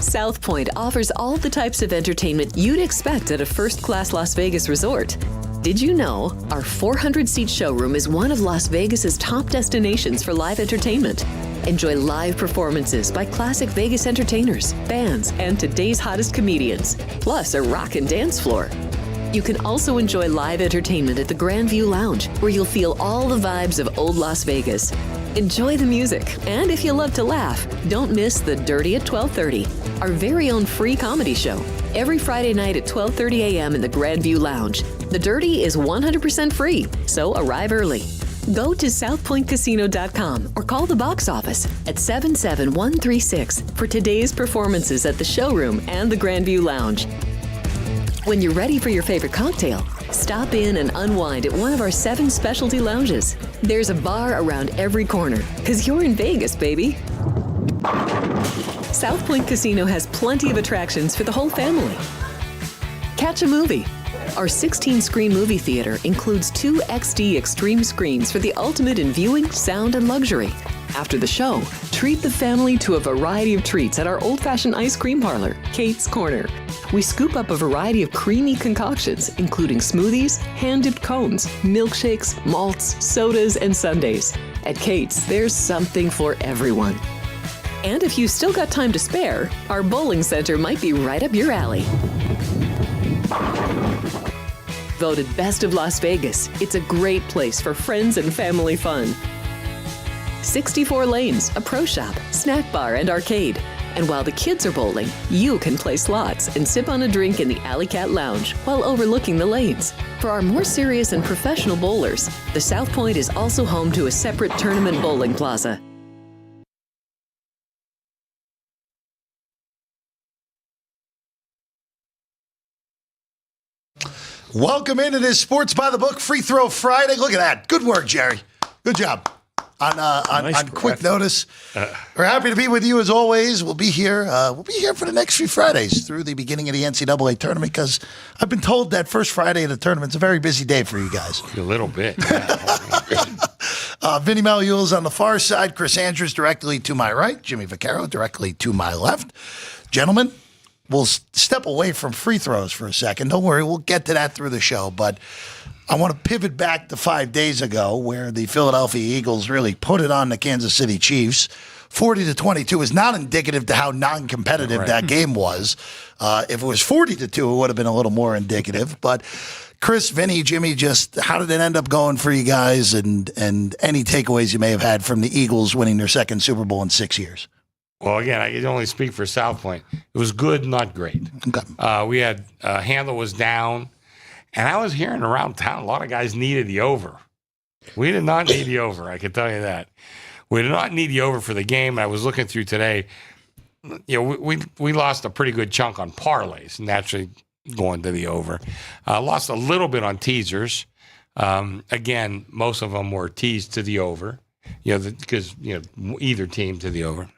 South Point offers all the types of entertainment you'd expect at a first-class Las Vegas resort. Did you know our 400-seat showroom is one of Las Vegas's top destinations for live entertainment? Enjoy live performances by classic Vegas entertainers, bands, and today's hottest comedians, plus a rockin' dance floor. You can also enjoy live entertainment at the Grand View Lounge, where you'll feel all the vibes of old Las Vegas. Enjoy the music, and if you love to laugh, don't miss The Dirty at 12:30, our very own free comedy show, every Friday night at 12:30 a.m. in the Grand View Lounge. The Dirty is 100% free, so arrive early. Go to southpointcasino.com or call the box office at 77136 for today's performances at the showroom and the Grand View Lounge. When you're ready for your favorite cocktail, stop in and unwind at one of our 7 specialty lounges. There's a bar around every corner, because you're in Vegas, baby. South Point Casino has plenty of attractions for the whole family. Catch a movie. Our 16-screen movie theater includes 2 XD Extreme screens for the ultimate in viewing, sound, and luxury. After the show, treat the family to a variety of treats at our old-fashioned ice cream parlor, Kate's Corner. We scoop up a variety of creamy concoctions, including smoothies, hand-dipped cones, milkshakes, malts, sodas, and sundaes. At Kate's, there's something for everyone. And if you've still got time to spare, our bowling center might be right up your alley. Voted Best of Las Vegas, it's a great place for friends and family fun. 64 lanes, a pro shop, snack bar, and arcade. And while the kids are bowling, you can play slots and sip on a drink in the Alley Cat Lounge while overlooking the lanes. For our more serious and professional bowlers, the South Point is also home to a separate tournament bowling plaza. Welcome into this Sports by the Book Free Throw Friday. Look at that. Good work, Jerry. Good job. On quick notice. We're happy to be with you as always. We'll be here. For the next few Fridays through the beginning of the NCAA tournament, because I've been told that first Friday of the tournament's a very busy day for you guys. A little bit. Vinny Magliulo is on the far side. Chris Andrews directly to my right. Jimmy Vaccaro directly to my left. Gentlemen, we'll step away from free throws for a second. Don't worry, we'll get to that through the show. But I want to pivot back to 5 days ago, where the Philadelphia Eagles really put it on the Kansas City Chiefs. 40-22 is not indicative to how non-competitive that game was. If it was 40-2, it would have been a little more indicative. But Chris, Vinny, Jimmy, just how did it end up going for you guys, and any takeaways you may have had from the Eagles winning their second Super Bowl in 6 years? Well, again, I can only speak for South Point. It was good, not great. Okay. We had handle was down, and I was hearing around town a lot of guys needed the over. We did not need the over, I can tell you that. We did not need the over for the game. I was looking through today. You know, we lost a pretty good chunk on parlays, naturally going to the over. Lost a little bit on teasers. Again, most of them were teased to the over, because either team to the over.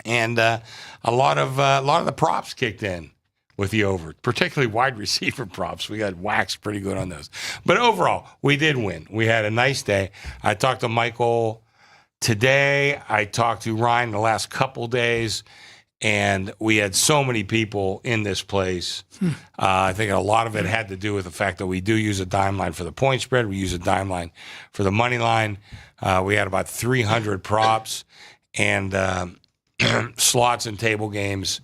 And a lot of the props kicked in with the over, particularly wide receiver props. We got waxed pretty good on those. But overall, we did win. We had a nice day. I talked to Michael today. I talked to Ryan the last couple days, and we had so many people in this place. I think a lot of it had to do with the fact that we do use a dime line for the point spread. We use a dime line for the money line. We had about 300 props and slots and table games.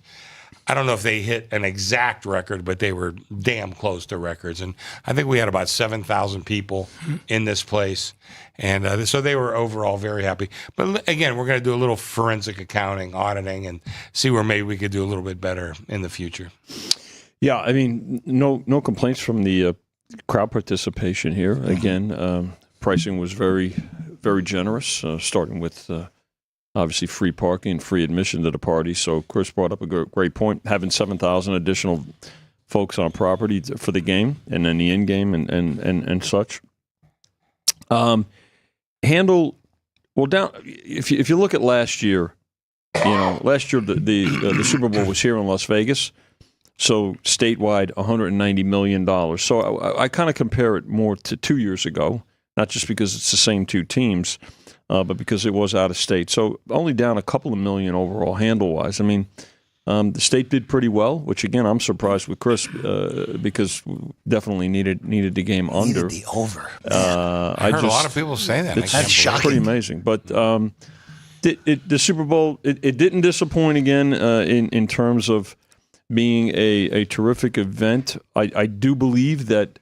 I don't know if they hit an exact record, but they were damn close to records. And I think we had about 7,000 people in this place. And so they were overall very happy. But again, we're going to do a little forensic accounting, auditing, and see where maybe we could do a little bit better in the future. Yeah, I mean, no complaints from the crowd participation here. Again, pricing was very, very generous, starting with obviously free parking, free admission to the party. So Chris brought up a great point, having 7,000 additional folks on property for the game and then the in game and such. Handle well down. If you look at last year, the Super Bowl was here in Las Vegas, so statewide $190 million. So I kind of compare it more to 2 years ago, not just because it's the same two teams. but because it was out of state. So only down a couple of million overall handle-wise. I mean, the state did pretty well, which, again, I'm surprised with Chris because we definitely needed the game under. Needed the over. I heard a lot of people say that. That's shocking. Pretty amazing. But the Super Bowl, it didn't disappoint again in terms of being a terrific event. I do believe that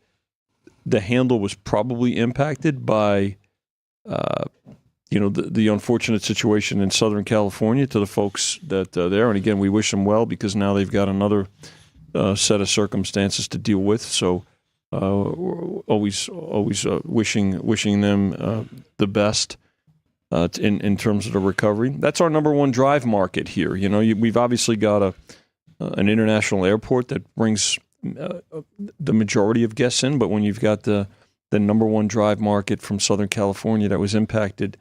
the handle was probably impacted by the unfortunate situation in Southern California to the folks that are there. And again, we wish them well because now they've got another set of circumstances to deal with. So always wishing them the best in terms of the recovery. That's our number one drive market here. We've obviously got an international airport that brings the majority of guests in, but when you've got the number one drive market from Southern California that was impacted,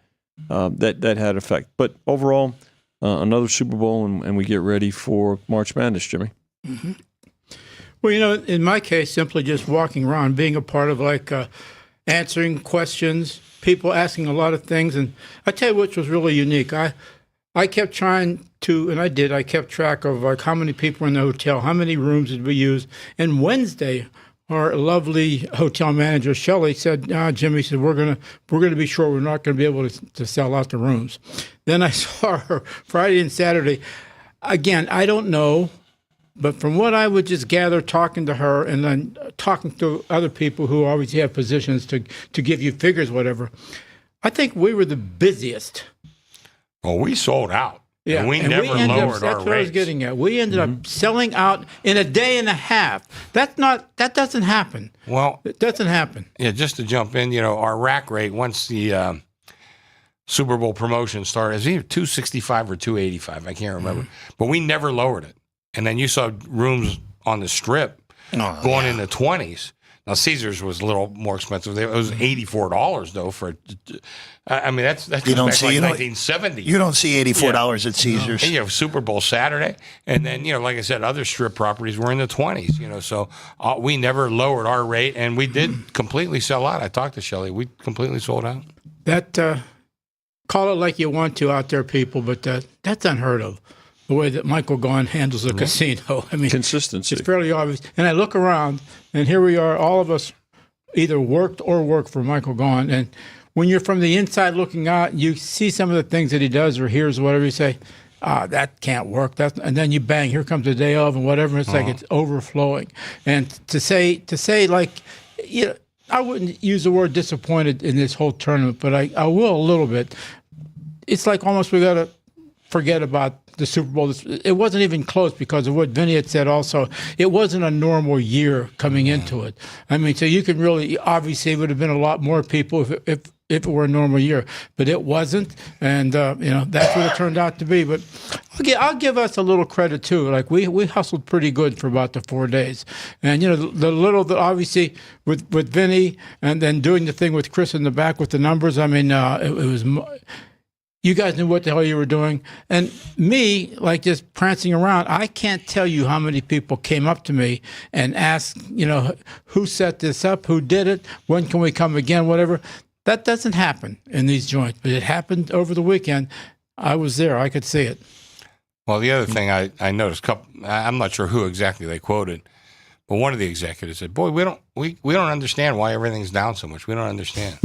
that had effect. But overall, another Super Bowl, and we get ready for March Madness, Jimmy. Mm-hmm. Well, in my case, simply just walking around, being a part of answering questions, people asking a lot of things. And I tell you which was really unique. I kept trying to, and I kept track of how many people were in the hotel, how many rooms did we use. And Wednesday, our lovely hotel manager, Shelley, said, Jimmy said, we're gonna be sure we're not going to be able to sell out the rooms. Then I saw her Friday and Saturday. Again, I don't know, but from what I would just gather talking to her and then talking to other people who obviously have positions to give you figures, whatever, I think we were the busiest. Well, we sold out. Yeah, and we never lowered our rates. That's what I was getting at. We ended up selling out in a day and a half. That doesn't happen. Well, it doesn't happen. Yeah, just to jump in, our rack rate once the Super Bowl promotion started, it was either $265 or $285. I can't remember, but we never lowered it. And then you saw rooms on the Strip going in the 20s. Now Caesars was a little more expensive. It was $84 though for. I mean that's you don't see, like 1970. You don't see $84 at Caesars. And you have Super Bowl Saturday, and then like I said, other Strip properties were in the 20s. So we never lowered our rate, and we did completely sell out. I talked to Shelley. We completely sold out. That call it like you want to out there, people, but that's unheard of. The way that Michael Gaughan handles a casino. I mean, consistency. It's fairly obvious. And I look around, and here we are, all of us either worked or work for Michael Gaughan. And when you're from the inside looking out, you see some of the things that he does or hears, whatever, you say, that can't work. And then you bang, here comes the day of and whatever. And it's like it's overflowing. And to say like, I wouldn't use the word disappointed in this whole tournament, but I will a little bit. It's like almost we got to forget about the Super Bowl. It wasn't even close because of what Vinny had said also. It wasn't a normal year coming into it. I mean, so you can really, obviously, it would have been a lot more people if it were a normal year. But it wasn't, and, that's what it turned out to be. But I'll give us a little credit, too. Like, we hustled pretty good for about the 4 days. And, the little that obviously with Vinny and then doing the thing with Chris in the back with the numbers, I mean, it was... You guys knew what the hell you were doing. And me, like just prancing around, I can't tell you how many people came up to me and asked, who set this up, who did it, when can we come again, whatever. That doesn't happen in these joints, but it happened over the weekend. I was there. I could see it. Well, the other thing I noticed, I'm not sure who exactly they quoted, but one of the executives said, boy, we don't understand why everything's down so much. We don't understand.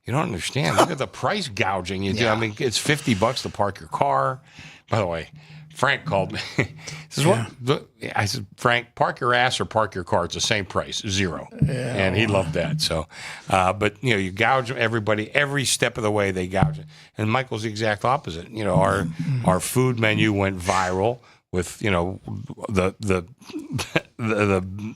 You don't understand. Look at the price gouging you do. I mean, it's $50 to park your car. By the way, Frank called me. He says, I said, Frank, park your ass or park your car. It's the same price, $0. Yeah, and he loved that. So, but you gouge everybody every step of the way. They gouge it. And Michael's the exact opposite. Our food menu went viral with the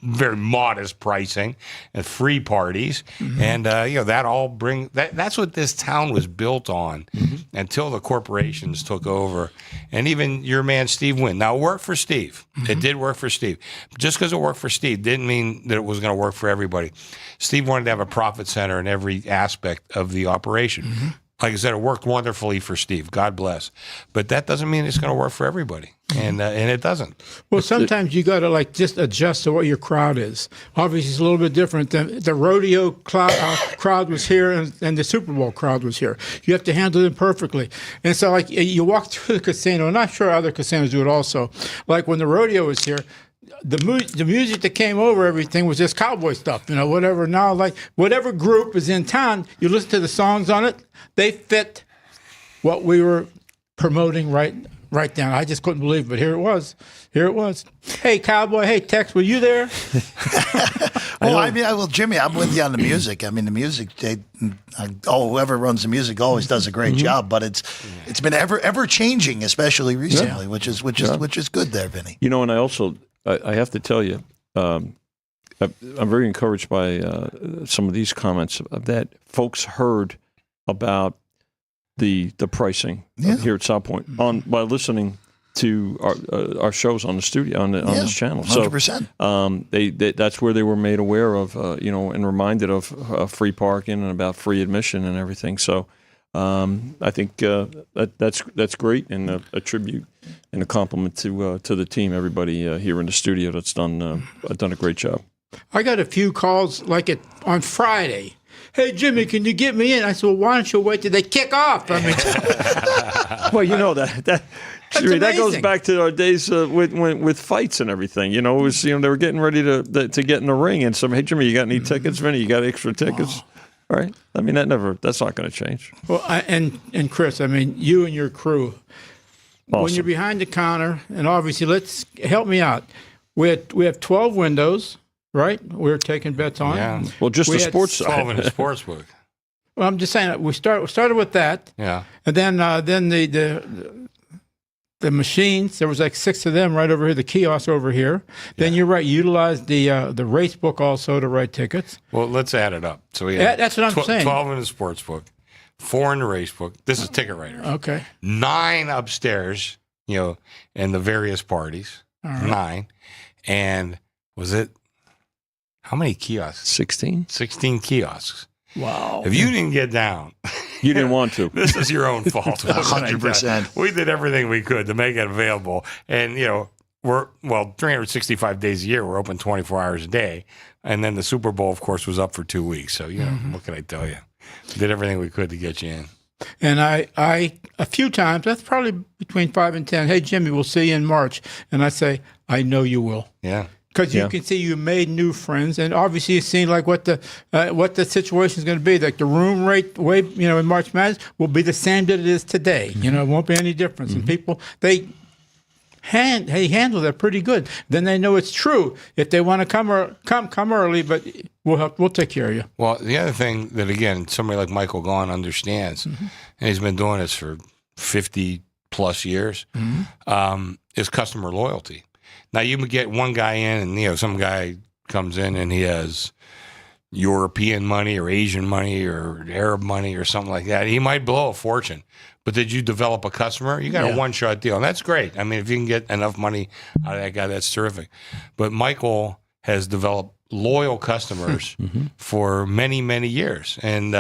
very modest pricing and free parties, and that all that's what this town was built on until the corporations took over, and even your man Steve Wynn. Now it worked for Steve. It did work for Steve. Just because it worked for Steve didn't mean that it was going to work for everybody. Steve wanted to have a profit center in every aspect of the operation. Like I said, it worked wonderfully for Steve. God bless. But that doesn't mean it's going to work for everybody. and it doesn't. Well, sometimes you got to like just adjust to what your crowd is. Obviously, it's a little bit different. The rodeo crowd was here, and the Super Bowl crowd was here. You have to handle them perfectly. And so, like, you walk through the casino, and I'm sure other casinos do it also. Like when the rodeo was here, the music that came over everything was just cowboy stuff, whatever. Now, like, whatever group is in town, you listen to the songs on it, they fit what we were promoting right down. I just couldn't believe it, but here it was. Hey, cowboy. Hey, Tex, were you there? Well, Jimmy, I'm with you on the music. I mean, the music, whoever runs the music always does a great job, but it's been ever changing, especially recently, which is good there, Vinny. And I also, I have to tell you, I'm very encouraged by some of these comments that folks heard about the pricing here at South Point by listening to our shows on the studio on this channel. 100%. That's where they were made aware of, and reminded of free parking and about free admission and everything. So I think that's great, and a tribute and a compliment to the team, everybody here in the studio that's done a great job. I got a few calls on Friday. Hey, Jimmy, can you get me in? I said, well, why don't you wait till they kick off? I mean, well, that goes back to our days with fights and everything. It was they were getting ready to get in the ring, and hey, Jimmy, you got any tickets? Vinny, you got extra tickets? All right. I mean, that's not going to change. Well, and Chris, I mean, you and your crew, when you're behind the counter, and obviously, let's help me out. We have 12 windows. Right, we're taking bets on. Yeah. Well, just the sports side. 12 in the sports book. Well, I'm just saying we started with that. Yeah. And then the machines. There was like 6 of them right over here. The kiosks over here. Then you're right. You utilized the race book also to write tickets. Well, let's add it up. So we had that's what I'm saying. 12 in the sports book, 4 in the race book. This is ticket writers. Okay. 9 upstairs. In the various parties. Right. 9, and was it? How many kiosks? 16. 16 kiosks. Wow. If you didn't get down, you didn't want to. This is your own fault. 100%. We did everything we could to make it available. And, we're 365 days a year. We're open 24 hours a day. And then the Super Bowl, of course, was up for 2 weeks. So, what can I tell you? Did everything we could to get you in. And I a few times, that's probably between 5 and 10, hey, Jimmy, we'll see you in March. And I say, I know you will. Yeah. Because you can see you made new friends, and obviously you've seen like what the situation is going to be. Like the room rate in March Madness will be the same that it is today. It won't be any difference. And people they handle that pretty good. Then they know it's true. If they want to come early, but we'll take care of you. Well, the other thing that again somebody like Michael Gaughan understands, and he's been doing this for 50 plus years, is customer loyalty. Now, you would get one guy in, and some guy comes in and he has European money or Asian money or Arab money or something like that. He might blow a fortune. But did you develop a customer? You got a one-shot deal, and that's great. I mean, if you can get enough money out of that guy, that's terrific. But Michael has developed loyal customers for many, many years. And,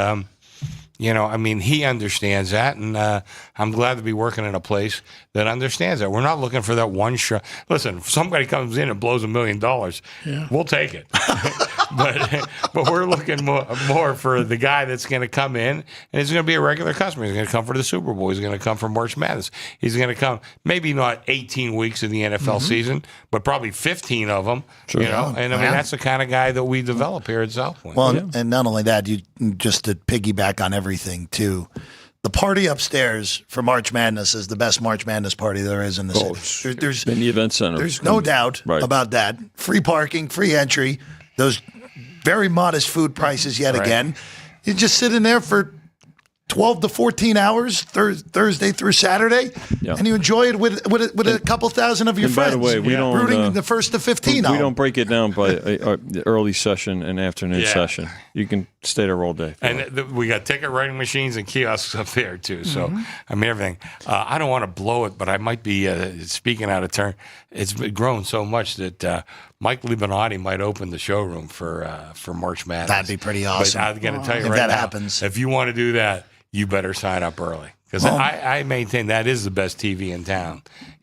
he understands that, and I'm glad to be working in a place that understands that. We're not looking for that one shot. Listen, if somebody comes in and blows $1 million, we'll take it. but we're looking more for the guy that's going to come in, and he's going to be a regular customer. He's going to come for the Super Bowl. He's going to come for March Madness. He's going to come maybe not 18 weeks of the NFL season, but probably 15 of them. Sure. And that's the kind of guy that we develop here at South Point. Well, and not only that, you just to piggyback on everything too. The party upstairs for March Madness is the best March Madness party there is in the city. There's in the event center. There's no doubt about that. Free parking, free entry, those very modest food prices yet again. You just sit in there for 12 to 14 hours, Thursday through Saturday, and you enjoy it with a couple thousand of your friends. By the way, we don't rooting the first to 15. We don't break it down by the early session and afternoon session. You can stay there all day. And we got ticket writing machines and kiosks up there too. So everything. I don't want to blow it, but I might be speaking out of turn. It's grown so much that Mike Libanati might open the showroom for March Madness. That'd be pretty awesome. But I'm going to tell you if right that now, happens. If you want to do that, you better sign up early, Because I maintain that is the best TV in town.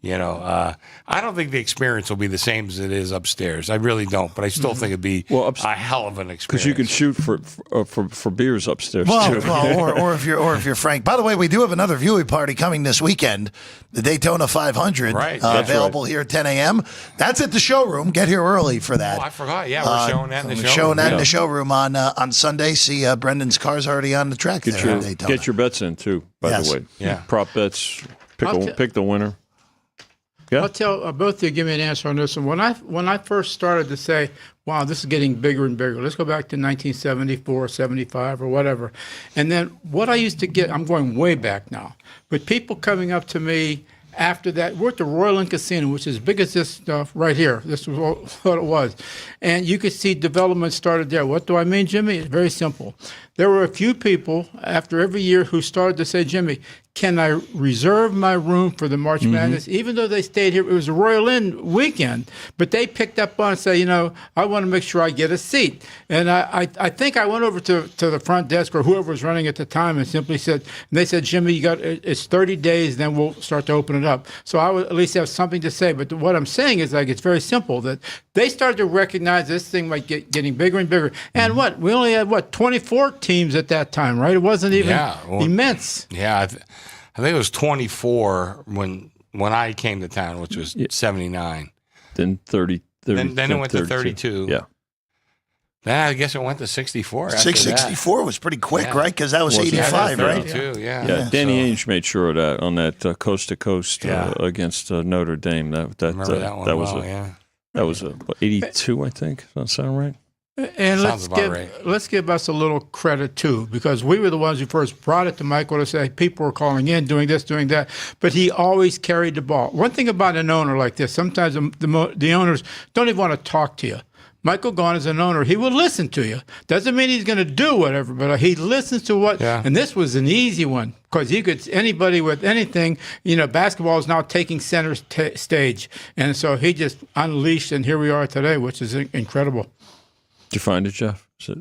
I don't think the experience will be the same as it is upstairs. I really don't, but I still think it'd be a hell of an experience. Because you can shoot for beers upstairs too. Or if you're Frank. By the way, we do have another viewing party coming this weekend, the Daytona 500, right? Available here at 10 a.m. That's at the showroom. Get here early for that. Oh, I forgot. Yeah, we're showing that in the showroom. Showing that in the showroom on Sunday. See, Brendan's car's already on the track there at Daytona. Get your bets in too. By the way, prop bets. Pick the winner. Yeah. I'll tell both of you, give me an answer on this one. When I first started to say, wow, this is getting bigger and bigger. Let's go back to 1974, 75, or whatever. And then what I used to get, I'm going way back now, but people coming up to me after that, we're at the Royal Inn Casino, which is as big as this stuff right here. This was what it was. And you could see development started there. What do I mean, Jimmy? It's very simple. There were a few people after every year who started to say, Jimmy, can I reserve my room for the March Madness? Even though they stayed here, it was a Royal Inn weekend, but they picked up on and say, I want to make sure I get a seat. And I think I went over to the front desk or whoever was running at the time and simply said, and they said, Jimmy, it's 30 days, then we'll start to open it up. So I would at least have something to say. But what I'm saying is it's very simple that they started to recognize this thing might getting bigger and bigger. And we only had 24 teams at that time, right? It wasn't even immense. Yeah, I think it was 24 when I came to town, which was 79. Then 30. Then it went to 32. Yeah. Then I guess it went to 64. 64 was pretty quick, right? Because that was 85, right? Yeah. Danny Ainge made sure of that on that coast to coast against Notre Dame. That was 82, I think. Does that sound right? And let's give us a little credit too, because we were the ones who first brought it to Michael to say people were calling in, doing this, doing that, but he always carried the ball. One thing about an owner like this, sometimes the owners don't even want to talk to you. Michael Gaughan is an owner. He will listen to you. Doesn't mean he's going to do whatever, but he listens to what. Yeah. And this was an easy one because anybody with anything, basketball is now taking center stage. And so he just unleashed, and here we are today, which is incredible. Did you find it, Jeff? Is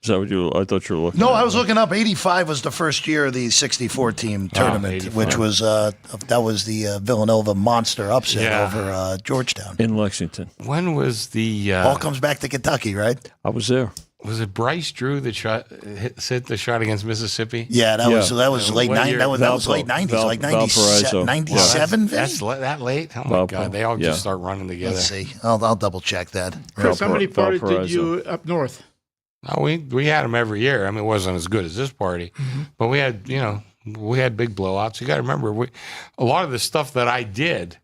that what I thought you were looking at? No, I was looking up. 85 was the first year of the 64-team tournament, which was that was the Villanova monster upset over Georgetown. In Lexington. When was the... all comes back to Kentucky, right? I was there. Was it Bryce Drew that hit the shot against Mississippi? Yeah, that was late 90s. That was late 90s, like 97. That's that late? Oh my God! They all just start running together. Let's see. I'll double check that. Chris, how many parties did you up north? Oh, we had them every year. I mean, it wasn't as good as this party, but we had big blowouts. You got to remember, a lot of the stuff that I did.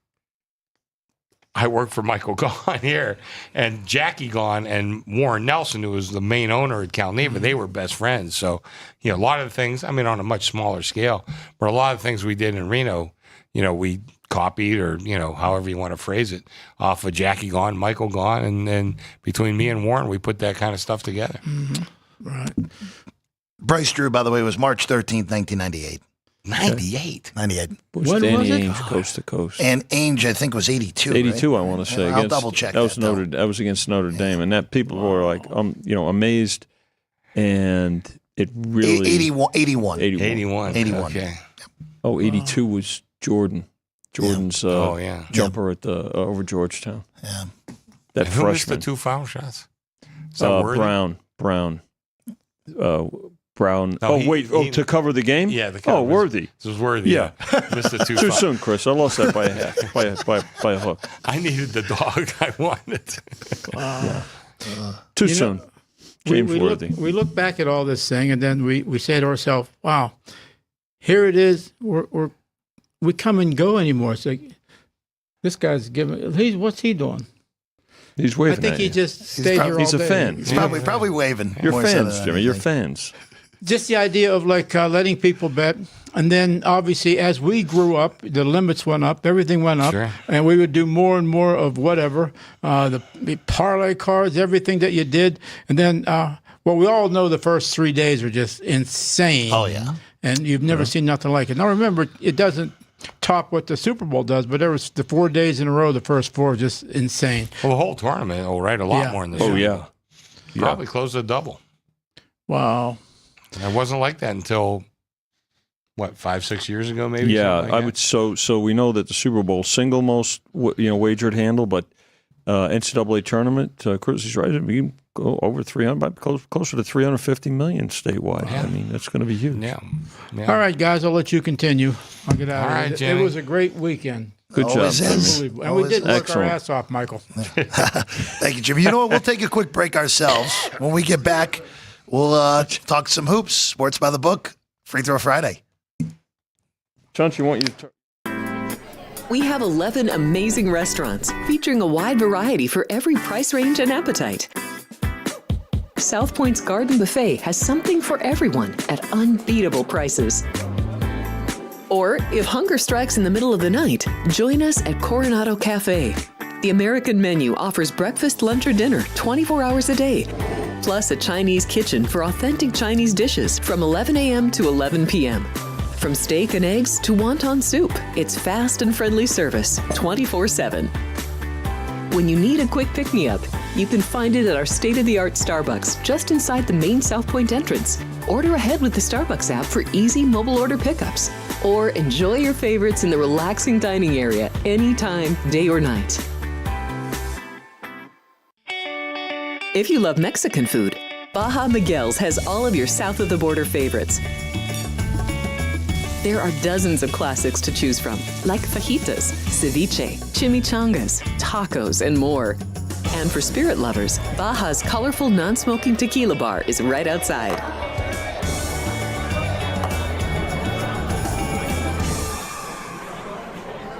I worked for Michael Gaughan here, and Jackie Gaughan and Warren Nelson, who was the main owner at Cal Neva, they were best friends. So, a lot of the things, I mean, on a much smaller scale, but a lot of things we did in Reno, we copied or, however you want to phrase it, off of Jackie Gaughan, Michael Gaughan, and then between me and Warren, we put that kind of stuff together. Mm-hmm. Right. Bryce Drew, by the way, was March 13th, 1998. 98. When Danny was it? Ainge, coast to coast. And Ainge, I think, was 82. 82, right? I want to say. I'll double check that. That was against Notre Dame, and that people were like, amazed, and it really 81. Okay. Oh, 82 was Jordan's jumper at the over Georgetown. Yeah. That who freshman. missed the 2 foul shots? Brown. Brown. To cover the game? Yeah, the cover. Worthy. This was Worthy. Yeah. Missed the 2 Too soon, Chris. I lost that by a half, by a hook. I needed the dog. I wanted. Too soon. James Worthy. We look back at all this thing, and then we say to ourselves, wow, here it is. We come and go anymore. It's like, this guy's what's he doing? He's waving. I think he just stayed here all day. He's a fan. He's probably waving. You're fans, Jimmy. You're fans. Just the idea of letting people bet. And then obviously as we grew up, the limits went up, everything went up. Sure. And we would do more and more of whatever, the parlay cards, everything that you did. And then, we all know the first 3 days were just insane. Oh, yeah. And you've never seen nothing like it. Now remember, it doesn't top what the Super Bowl does, but there was the 4 days in a row, the first 4 just insane. Well, the whole tournament, a lot more in the show. Oh, yeah. Probably close to double. Wow. It wasn't like that until what, 5-6 years ago, maybe? Yeah, Something like I would. So we know that the Super Bowl single most wagered handle, but NCAA tournament, Chrissy's right. We can go over 300, closer to 350 million statewide. Yeah. I mean, that's going to be huge. Yeah. Yeah. All right, guys, I'll let you continue. I'll get out All of right, here. Jimmy. It was a great weekend. Good job. Always is. Unbelievable. And we Always did work excellent. our ass off, Michael. Thank you, Jimmy. You know what? We'll take a quick break ourselves. When we get back, we'll talk some hoops, sports by the book, Free Throw Friday. Chauncey, want you to We have 11 amazing restaurants featuring a wide variety for every price range and appetite. South Point's Garden Buffet has something for everyone at unbeatable prices. Or, if hunger strikes in the middle of the night, join us at Coronado Cafe. The American menu offers breakfast, lunch, or dinner 24 hours a day, plus a Chinese kitchen for authentic Chinese dishes from 11 a.m. to 11 p.m. From steak and eggs to wonton soup, it's fast and friendly service 24/7. When you need a quick pick-me-up, you can find it at our state-of-the-art Starbucks just inside the main South Point entrance. Order ahead with the Starbucks app for easy mobile order pickups. Or enjoy your favorites in the relaxing dining area anytime, day or night. If you love Mexican food, Baja Miguel's has all of your south of the border favorites. There are dozens of classics to choose from, like fajitas, ceviche, chimichangas, tacos, and more. And for spirit lovers, Baja's colorful non-smoking tequila bar is right outside.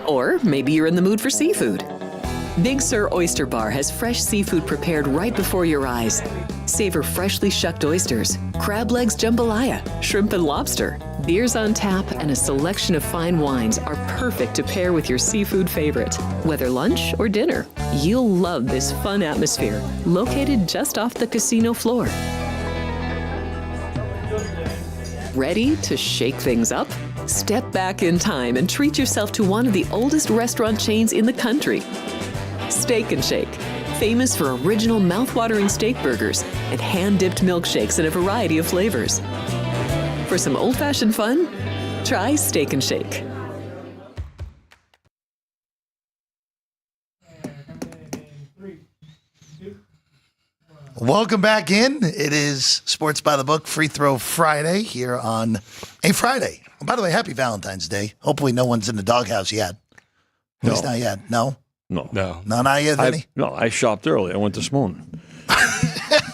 Or maybe you're in the mood for seafood. Big Sur Oyster Bar has fresh seafood prepared right before your eyes. Savor freshly shucked oysters, crab legs jambalaya, shrimp and lobster. Beers on tap and a selection of fine wines are perfect to pair with your seafood favorite. Whether lunch or dinner, you'll love this fun atmosphere, located just off the casino floor. Ready to shake things up? Step back in time and treat yourself to one of the oldest restaurant chains in the country. Steak and Shake, famous for original mouth-watering steak burgers and hand-dipped milkshakes in a variety of flavors. For some old-fashioned fun, try Steak and Shake. Welcome back in. It is Sports by the Book Free Throw Friday here on a Friday. By the way, happy Valentine's Day. Hopefully no one's in the doghouse yet. At least not yet. No? No. No. No, not yet, Vinny? I shopped early. I went this morning.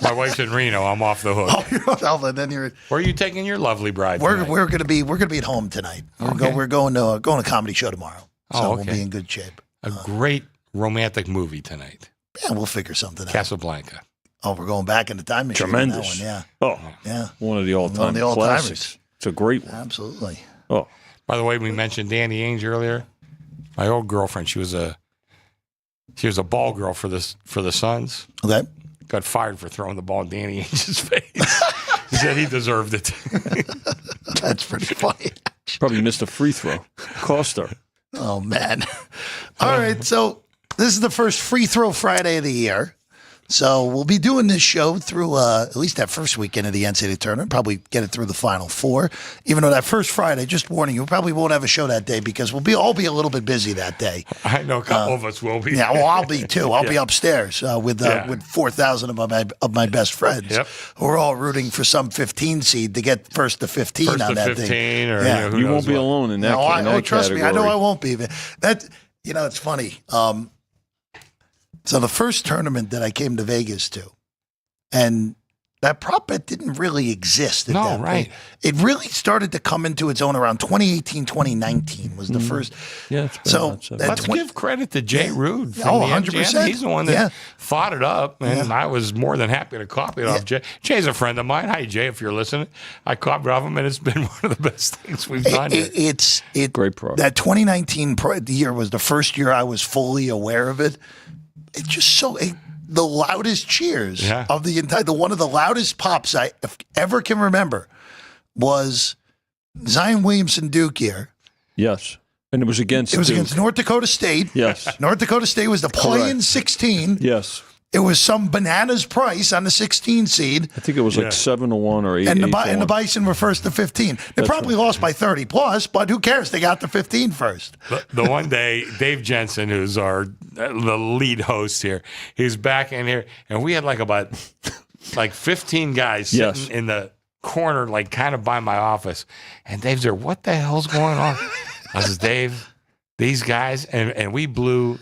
My wife's in Reno. I'm off the hook. Oh, you're on then you're. Where are you taking your lovely bride We're tonight? gonna be at home tonight. Okay. We're going to a comedy show tomorrow, so Oh, we'll okay. be in good shape. A great romantic movie tonight. Yeah, we'll figure something out. Casablanca. Oh, we're going back in the time machine. on Tremendous. That one. Oh, Yeah, one of the all-time One of the all-timers. classics. It's a great one. absolutely. Oh, By the way, we mentioned Danny Ainge earlier. My old girlfriend, she was a ball girl for the Suns. Okay. Got fired for throwing the ball in Danny Ainge's face. He said he deserved it. That's pretty funny. probably missed a free throw. Cost her. Oh, man. All right. So this is the first Free Throw Friday of the year. So we'll be doing this show through at least that first weekend of the NCAA tournament, probably get it through the Final Four. Even though that first Friday, just warning you, we probably won't have a show that day because we'll all be a little bit busy that day. I know a couple of us will be. Yeah, well, I'll be too. I'll be upstairs with 4,000 of my best friends. Yep. Who are all rooting for some 15 seed to get first to 15 First on to that 15 thing. or Yeah. who You knows won't be what. alone in that, No, in that trust me, I know category. I won't be. That it's funny. So the first tournament that I came to Vegas to, and that prop bet didn't really exist at No, that right. point. It really started to come into its own around 2018, 2019 was the first. Yeah, it's been So about seven. that Let's twen- give credit to Jay Rude from Oh, the 100%. MGM. He's the one that Yeah. thought it up, and I was more than happy to copy it off Jay. Jay's a friend of mine. Hi, Jay, if you're listening. I copied it off him, and it's been one of the best things we've done here. It's Great product. That 2019 year was the first year I was fully aware of it. It just the loudest cheers of the entire, one of the loudest pops I ever can remember was Zion Williamson Duke here. Yes. And it was against It was Duke. against North Dakota State. Yes. North Dakota State was the play-in 16. Yes. It was some bananas price on the 16 seed. I think it was like 7-1 or 8. And the Bison were first to 15. They probably lost by 30 plus, but who cares? They got to 15 first. The one day, Dave Jensen, who's the lead host here, he's back in here, and we had about 15 guys sitting in the corner, kind of by my office. And Dave's there, what the hell's going on? I says, Dave, these guys, and we blew,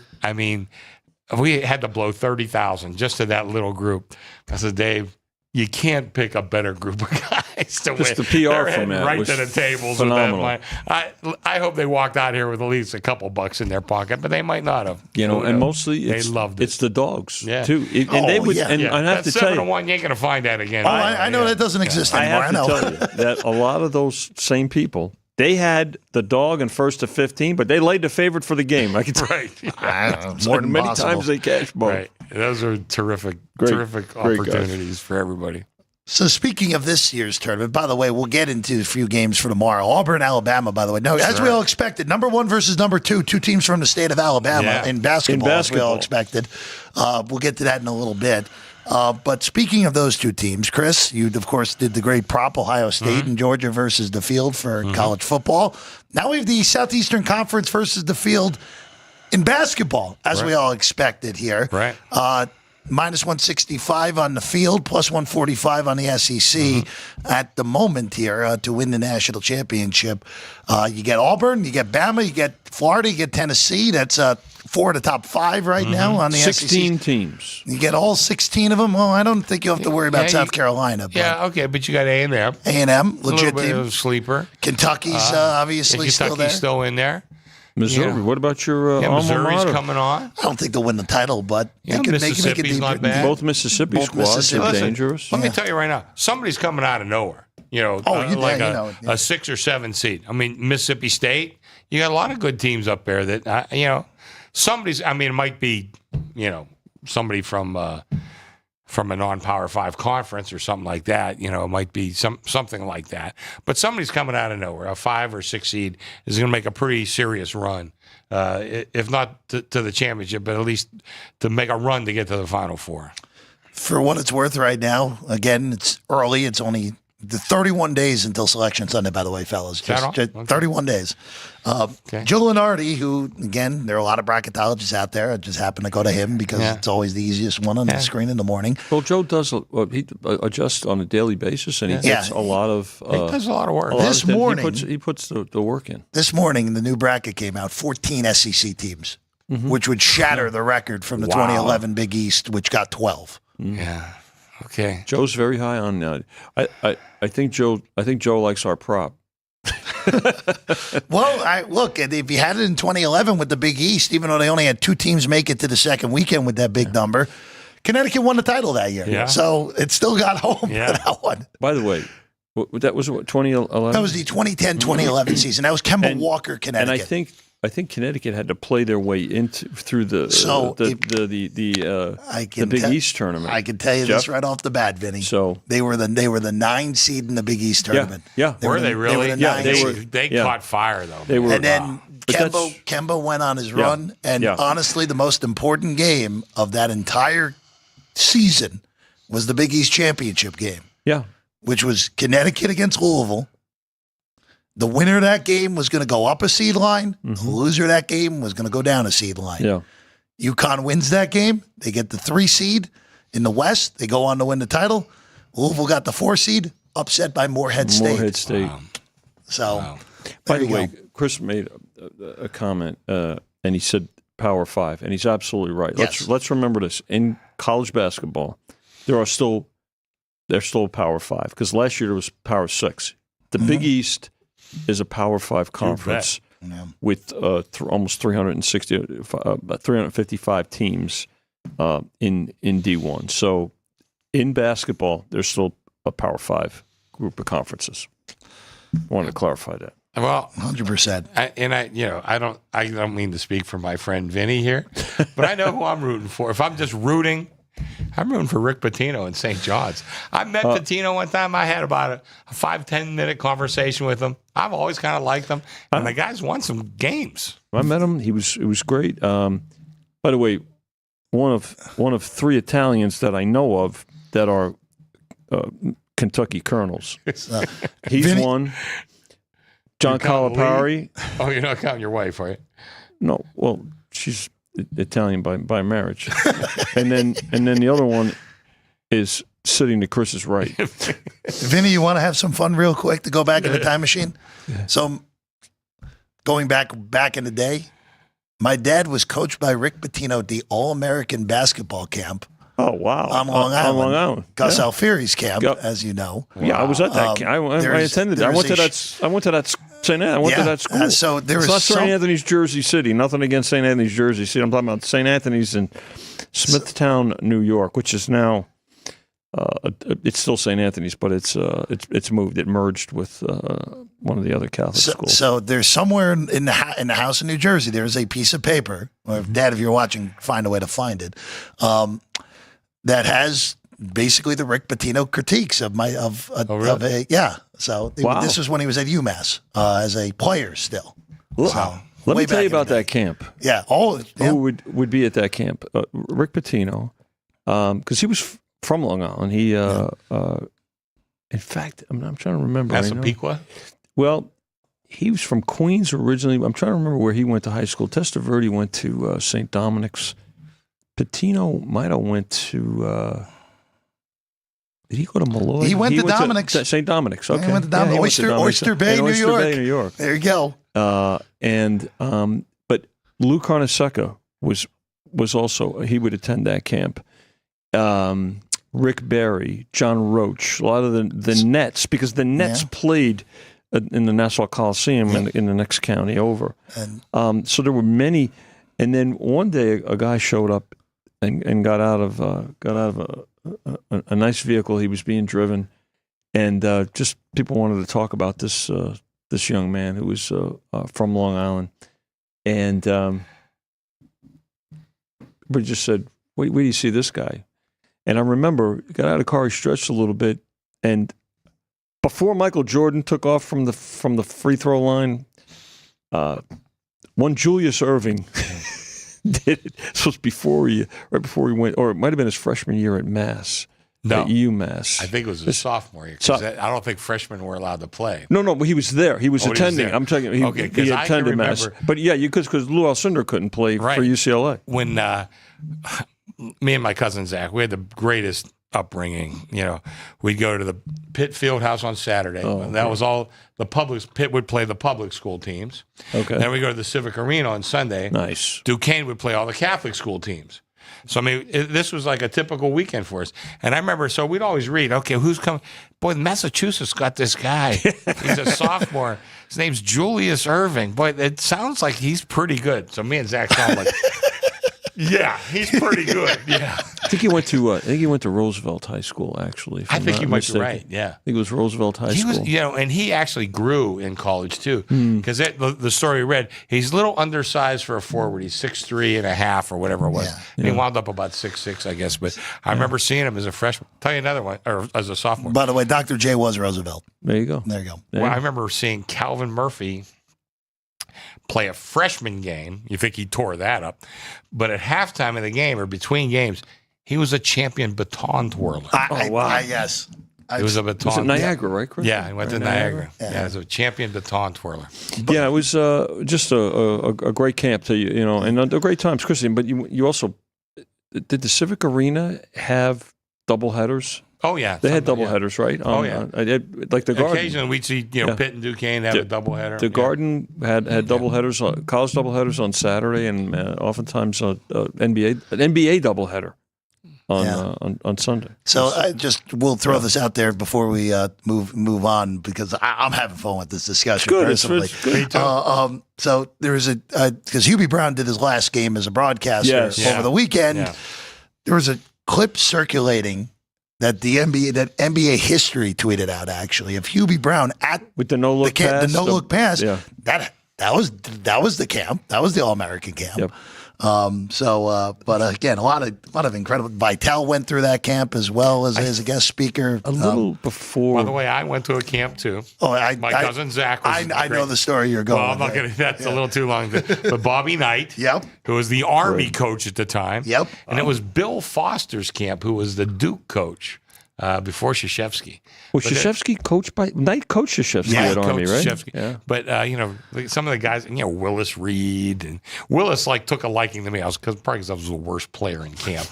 we had to blow 30,000 just to that little group. I said, Dave, you can't pick a better group of guys to win. Just the PR They're from that right was to the tables phenomenal. with that money. I hope they walked out here with at least a couple bucks in their pocket, but they might not have. And mostly they loved it. It's the dogs too. And they would. yeah. And I have That's to tell you, 7-1. You ain't going to find that again. I know that doesn't exist anymore. I have to tell you that a lot of those same people. They had the dog and first to 15, but they laid the favorite for the game. I can tell you. Right. More than many times they cashed both. Right. Those are terrific Great opportunities for everybody. So speaking of this year's tournament, by the way, we'll get into a few games for tomorrow. Auburn, Alabama, by the way. No, as we all expected, number 1 versus number 2, 2 teams from the state of Alabama in basketball, as we all expected. We'll get to that in a little bit. But speaking of those 2 teams, Chris, you, of course, did the great prop, Ohio State and Georgia versus the field for college football. Now we have the Southeastern Conference versus the field in basketball, as we all expected here. Right. Minus 165 on the field, plus 145 on the SEC at the moment here to win the national championship. You get Auburn, you get Bama, you get Florida, you get Tennessee. That's 4 of the top 5 right now on the 16 SEC. teams. You get all 16 of them. Well, I don't think you have to worry about South Carolina. But Yeah, okay, but you got A&M. A&M, legit bit team. of a sleeper. Kentucky's obviously still there. Kentucky's still in there. Missouri. Yeah. What about your alma Missouri's mater? coming on. I don't think they'll win the title, but they could make Mississippi's it not bad. Both Mississippi Both squads Mississippi. are Listen, dangerous. Let me tell you right now, somebody's coming out of nowhere. A 6 or 7 seed. Mississippi State. You got a lot of good teams up there that somebody's. It might be somebody from a non-Power 5 conference or something like that. It might be something like that. But somebody's coming out of nowhere. A 5 or 6 seed is going to make a pretty serious run, if not to the championship, but at least to make a run to get to the Final Four. For what it's worth right now, again, it's early. It's only the 31 days until Selection Sunday, by the way, fellas. Just 31 days. Joe Lenardi, who, again, there are a lot of bracketologists out there. I just happen to go to him because it's always the easiest one on the screen in the morning. Well, Joe does he adjusts on a daily basis, and he gets a lot of. He does a lot of work. This morning, he puts the work in. This morning, the new bracket came out, 14 SEC teams, which would shatter the record from the 2011 Big East, which got 12. Yeah. Okay. Joe's very high on that. I think Joe likes our prop. Well, look, if you had it in 2011 with the Big East, even though they only had 2 teams make it to the second weekend with that big number, Connecticut won the title that year. Yeah. So it still got home for that one. By the way, that was what, 2011? That was the 2010-2011 season. That was Kemba Walker, Connecticut. And I think Connecticut had to play their way through the Big East tournament. I can tell you this right off the bat, Vinny. So they were the 9 seed in the Big East tournament. Yeah. Were they really? They caught fire though. They were. And then Kemba went on his run, and honestly, the most important game of that entire season was the Big East championship game. Yeah, which was Connecticut against Louisville. The winner of that game was going to go up a seed line. The loser of that game was going to go down a seed line. Yeah. UConn wins that game. They get the 3 seed in the West. They go on to win the title. Louisville got the 4 seed, upset by Morehead State. Morehead State. Wow. So, by the way, Chris made a comment, and he said Power 5, and he's absolutely right. Yes. Let's remember this. In college basketball, there's still Power 5, because last year there was Power 6. The Big East is a Power 5 conference with almost 355 teams in D1. So in basketball, there's still a Power 5 group of conferences. I wanted to clarify that. Well, 100%. I don't mean to speak for my friend Vinny here, but I know who I'm rooting for. If I'm just rooting, I'm rooting for Rick Pitino in St. John's. I met Pitino one time. I had about a 5-10 minute conversation with him. I've always kind of liked him, and the guy's won some games. I met him. It was great. By the way, one of 3 Italians that I know of that are Kentucky Colonels. He's Vinny- one. John Calipari. Oh, you're not counting your wife, are you? No, well, she's Italian by marriage. and then the other one is sitting to Chris's right. Vinny, you want to have some fun real quick to go back in the time machine? So going back in the day, my dad was coached by Rick Pitino at the All-American basketball camp. Oh, wow. On Long Island. On Long Island. Gus Yeah. Alfieri's camp, Yep. as you know. Yeah, I was at that camp. I attended. I went to that St. Anthony. I went to that school. So there it's was not St. Anthony's, Jersey City. Nothing against St. Anthony's, Jersey City. I'm talking about St. Anthony's in Smithtown, New York, which is now it's still St. Anthony's, but it's moved. It merged with one of the other Catholic schools. So there's somewhere in the house in New Jersey, there's a piece of paper, or Dad, if you're watching, find a way to find it, that has basically the Rick Pitino critiques of really? So Wow. this was when he was at UMass as a player still. Wow. Let way me tell back you in the about day. that camp. Yeah. Who would be at that camp? Rick Pitino, because he was from Long Island. He, in fact, I'm trying to remember. Massapequa? Well, he was from Queens originally. I'm trying to remember where he went to high school. Testaverde went to St. Dominic's. Pitino might have went to. Did he go to Malloy? He went to Dominic's. St. Dominic's. Okay. He went to Dominic's. Oyster Bay, New Oyster York. Bay, New York. There you go. But Lou Carnesecca was also, he would attend that camp. Rick Barry, John Roach, a lot of the Nets, because the Nets played in the Nassau Coliseum in the next county over. And so there were many, and then one day a guy showed up and got out of a nice vehicle. He was being driven, and just people wanted to talk about this young man who was from Long Island, and but just said, where do you see this guy? And I remember, got out of the car, he stretched a little bit, and before Michael Jordan took off from the free throw line, one Julius Erving did it. This was right before he went, or it might have been his freshman year at Mass. No. At UMass. I think it was his sophomore year. 'Cause I don't think freshmen were allowed to play. No, but he was there. He was attending. there. I'm telling you, Okay, he 'cause I can attended Mass. remember- But yeah, because Lou Alcindor couldn't play Right. for UCLA. When me and my cousin Zach, we had the greatest upbringing. You know, we'd go to the Pitt Fieldhouse on Saturday. That was all the public. Pitt would play the public school teams. Okay. Then we go to the Civic Arena on Sunday. Nice. Duquesne would play all the Catholic school teams. So, I mean, this was like a typical weekend for us. And I remember, so we'd always read, okay, who's coming? Boy, Massachusetts got this guy. He's a sophomore. His name's Julius Erving. Boy, it sounds like he's pretty good. So me and Zach sound like, yeah, he's pretty good. Yeah. I think he went to Roosevelt High School, actually. if I I'm think not you might be mistaken. right. Yeah. I think it was Roosevelt High He School. was, and he actually grew in college too. Hmm. Because the story we read, he's a little undersized for a forward. He's 6'3.5" or whatever it was. Yeah. He wound up about 6'6", I guess. But I remember seeing him as a freshman. Tell you another one, or as a sophomore. by the way, Dr. J was Roosevelt. There you go. There you go. Well, I remember seeing Calvin Murphy play a freshman game. You think he tore that up. But at halftime of the game or between games, he was a champion baton twirler. Yes. It was a baton. Was it Niagara, right, Chris? Yeah, he went to Niagara. Yeah. Yeah, as a champion baton twirler. Yeah, it was just a great camp to and a great times, Christian. But you also did the Civic Arena have double headers? Oh, yeah. They had Something, double headers, right? Oh, yeah. Like the Garden. Occasionally we'd see, Pitt and Duquesne have a doubleheader. The Garden had double headers, college double headers on Saturday, and oftentimes an NBA doubleheader on Sunday. So we'll throw this out there before we move on, because I'm having fun with this discussion Good, personally. it's good. So there was because Hubie Brown did his last game as a broadcaster over the weekend. Yeah. There was a clip circulating that NBA history tweeted out, actually, of Hubie Brown at With the no-look pass. The no-look pass. Yeah. That was the camp. That was the All-American camp. Yep. But again, a lot of incredible. Vitale went through that camp as well as a guest speaker. A little before. By the way, I went to a camp too. Oh, my cousin Zach was I know the story you're going. Well, I'm not going to. That's a little too long. But Bobby Knight, Yep. who was the Army coach at the time. Yep. And it was Bill Foster's camp, who was the Duke coach before Krzyzewski. Was Krzyzewski coached by Knight? Coached Krzyzewski at Army, right? Krzyzewski. Yeah. But some of the guys, Willis Reed and Willis took a liking to me. Probably because I was the worst player in camp,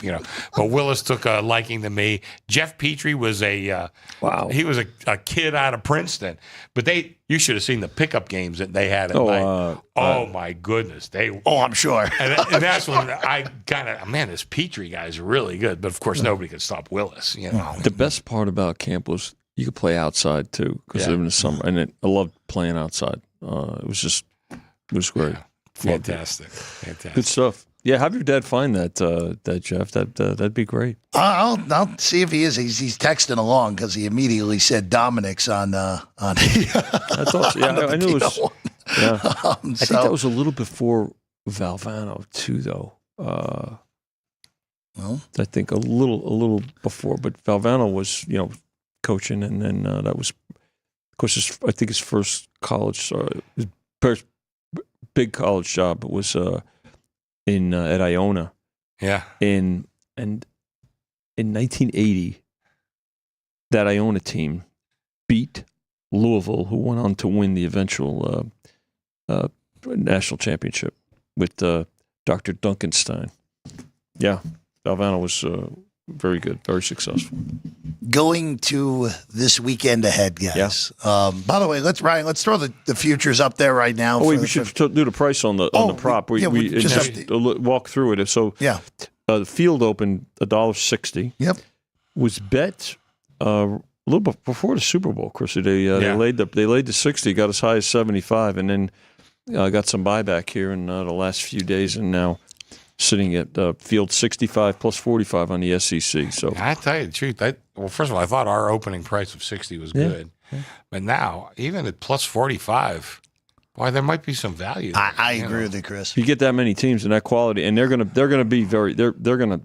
But Willis took a liking to me. Jeff Petrie was wow. He was a kid out of Princeton. But you should have seen the pickup games that they had at night. My goodness, I'm sure. and that's when I kind of, this Petrie guy's really good. But of course, nobody could stop Willis. The best part about camp was you could play outside too, because in the summer, and I loved playing outside. It was great. Yeah. Fantastic. Good stuff. Yeah, have your dad find that Jeff. That'd be great. I'll see if he is. He's texting along because he immediately said Dominic's on. That's awesome. Yeah, I knew it was. Yeah, I think that was a little before Valvano too, though. I think a little before, but Valvano was coaching, and then that was, of course, I think his first college, his first big college job was at Iona. Yeah. In 1980, that Iona team beat Louisville, who went on to win the eventual national championship with Dr. Duncanstein. Yeah, Valvano was very good, very successful. Going to this weekend ahead, guys. Yeah. By the way, let's throw the futures up there right now. We should do the price on the prop. We just walk through it. So the field opened $1.60. Yep. Was bet a little bit before the Super Bowl, Chris. They laid the 60, got as high as 75, and then got some buyback here in the last few days, and now sitting at field 65 plus 45 on the SEC. So I tell you the truth. First of all, I thought our opening price of 60 was good, but now even at plus 45, boy, there might be some value. I agree with you, Chris. You get that many teams and that quality, and they're gonna be they're gonna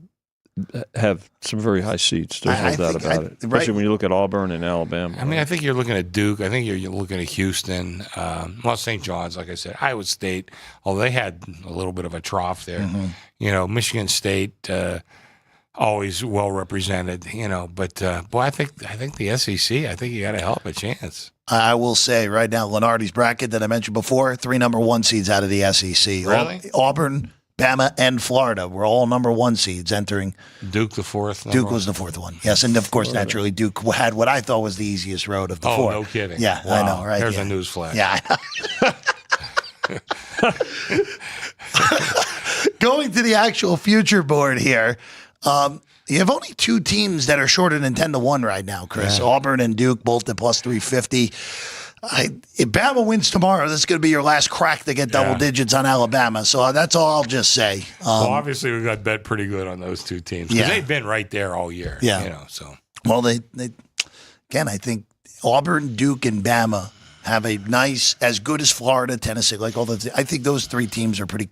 have some very high seeds. There's no doubt about it. Especially when you look at Auburn and Alabama. I think you're looking at Duke. I think you're looking at Houston. St. John's, like I said, Iowa State. Although they had a little bit of a trough there. Mm-hmm. Michigan State, always well represented. But boy, I think the SEC. I think you got a hell of a chance. I will say right now, Lenardi's bracket that I mentioned before, 3 number 1 seeds out of the SEC. Really? Auburn, Bama, and Florida were all number 1 seeds entering. Duke the 4th. Duke was the 4th one. Yes, and of course, naturally, Duke had what I thought was the easiest road of the 4. Oh, no kidding. Yeah, wow. I know, right? There's a news flash. Yeah. Going to the actual future board here, you have only 2 teams that are shorter than 10-1 right now, Chris. Yeah. Auburn and Duke, both at plus 350. If Bama wins tomorrow, this is going to be your last crack to get double digits on Alabama. So that's all I'll just say. Obviously, we got bet pretty good on those 2 teams because they've been right there all year. Yeah. So well, they again, I think Auburn, Duke, and Bama have a nice, as good as Florida, Tennessee, like all the. I think those 3 teams are pretty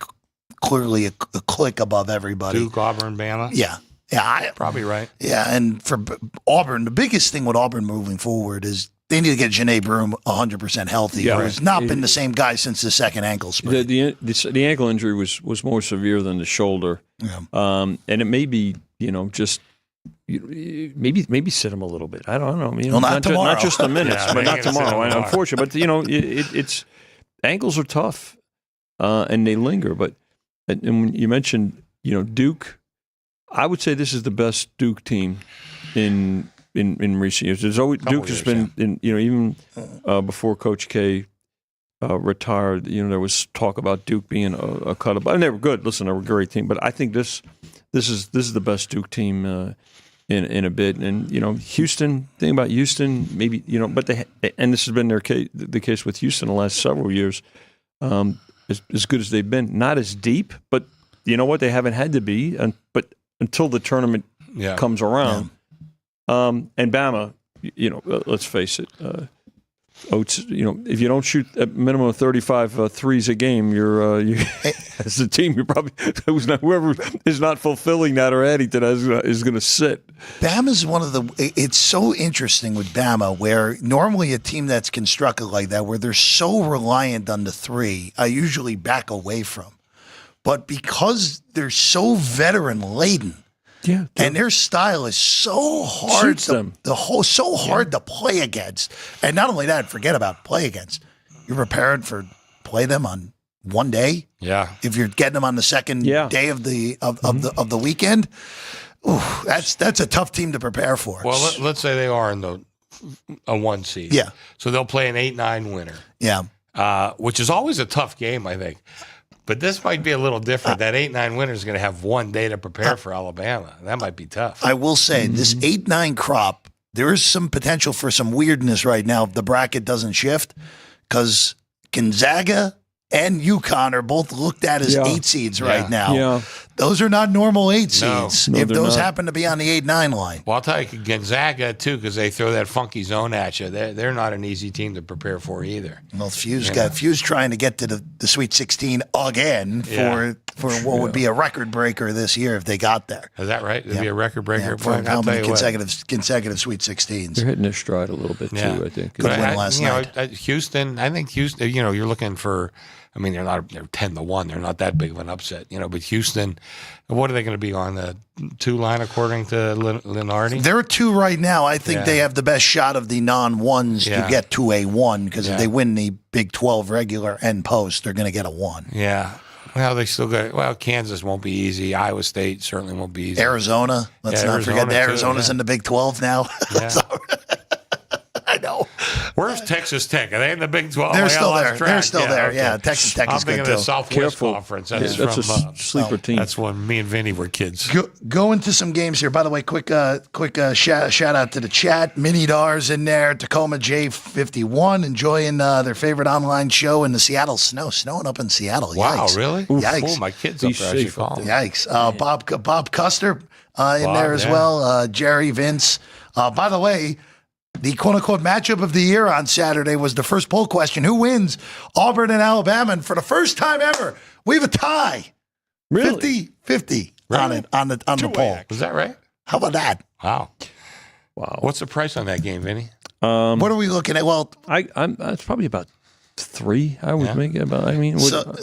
clearly a click above everybody. Duke, Auburn, Bama. Yeah. Yeah, probably right. Yeah, and for Auburn, the biggest thing with Auburn moving forward is they need to get Janae Broome 100% healthy. Yeah, he's not been the same guy since the second ankle sprain. The ankle injury was more severe than the shoulder, and it may be just maybe sit him a little bit. I don't know. Not tomorrow. Not just a minute, but not tomorrow. Unfortunately, but it's ankles are tough, and they linger. But and when you mentioned Duke. I would say this is the best Duke team in recent years. There's always Duke has been even before Coach K retired. There was talk about Duke being a cut up, and they were good. Listen, they were a great team, but I think this is the best Duke team in a bit. And Houston. Thing about Houston, maybe but and this has been the case with Houston the last several years. As good as they've been, not as deep, but you know what, they haven't had to be, but. Until the tournament comes around. And Bama, let's face it, Oates, if you don't shoot a minimum of 35 threes a game, you're as a team, you're probably whoever is not fulfilling that or adding to that is going to sit. Bama's one of the. It's so interesting with Bama, where normally a team that's constructed like that, where they're so reliant on the three, I usually back away from. But because they're so veteran laden. Yeah, and their style is so hard to play against. And not only that, forget about play against. You're prepared for play them on one day. Yeah. If you're getting them on the second day of the weekend, that's a tough team to prepare for. Well, let's say they are in a 1 seed. Yeah. So they'll play an 8-9 winner. Yeah. Which is always a tough game, I think. But this might be a little different. That 8-9 winner is going to have 1 day to prepare for Alabama. That might be tough. I will say, this 8-9 crop, there is some potential for some weirdness right now if the bracket doesn't shift, because Gonzaga and UConn are both looked at as 8 seeds right now. Yeah. Those are not normal 8 seeds No, if those not. happen to be on the 8-9 line. Well, I'll tell you, Gonzaga, too, because they throw that funky zone at you. They're not an easy team to prepare for either. Well, Fuse trying to get to the Sweet 16 again for what would be a record breaker this year if they got there. Is that right? It'd be a record breaker. For Boy, how I'll tell many you what. consecutive Sweet 16s. They're hitting their stride a little bit too, I think. Good win last night. Houston, I think Houston, you're looking for, they're 10-1. They're not that big of an upset, but Houston, what are they going to be on the 2 line according to Lenardi? They're 2 right now. I think they have the best shot of the non-1s to get to a 1 because if they win the Big 12 regular and post, they're going to get a 1. Yeah. Well, they still got. Kansas won't be easy. Iowa State certainly won't be easy. Arizona. Let's not forget that Arizona's in the Big 12 now. Yeah. I know. Where's Texas Tech? Are they in the Big 12? They're still there. Track. They're still there. Okay. Yeah, Texas Tech is good I'm thinking too. of the Southwest Conference. That's that's from a sleeper team. That's when me and Vinny were kids. Go into some games here. By the way, quick shout out to the chat. Mini Dar's in there. Tacoma J51 enjoying their favorite online show in the Seattle snow. Snowing up in Seattle. Wow, Yikes. really? Yikes. Oh, my kids up there. I should call them. Yikes. Bob Custer in there as well. Jerry, Vince. By the way, the quote-unquote matchup of the year on Saturday was the first poll question. Who wins? Auburn and Alabama. And for the first time ever, we have a tie. Really? 50-50 on the poll. Is that right? How about that? Wow. What's the price on that game, Vinny? What are we looking at? Well, it's probably about 3. I would make it about.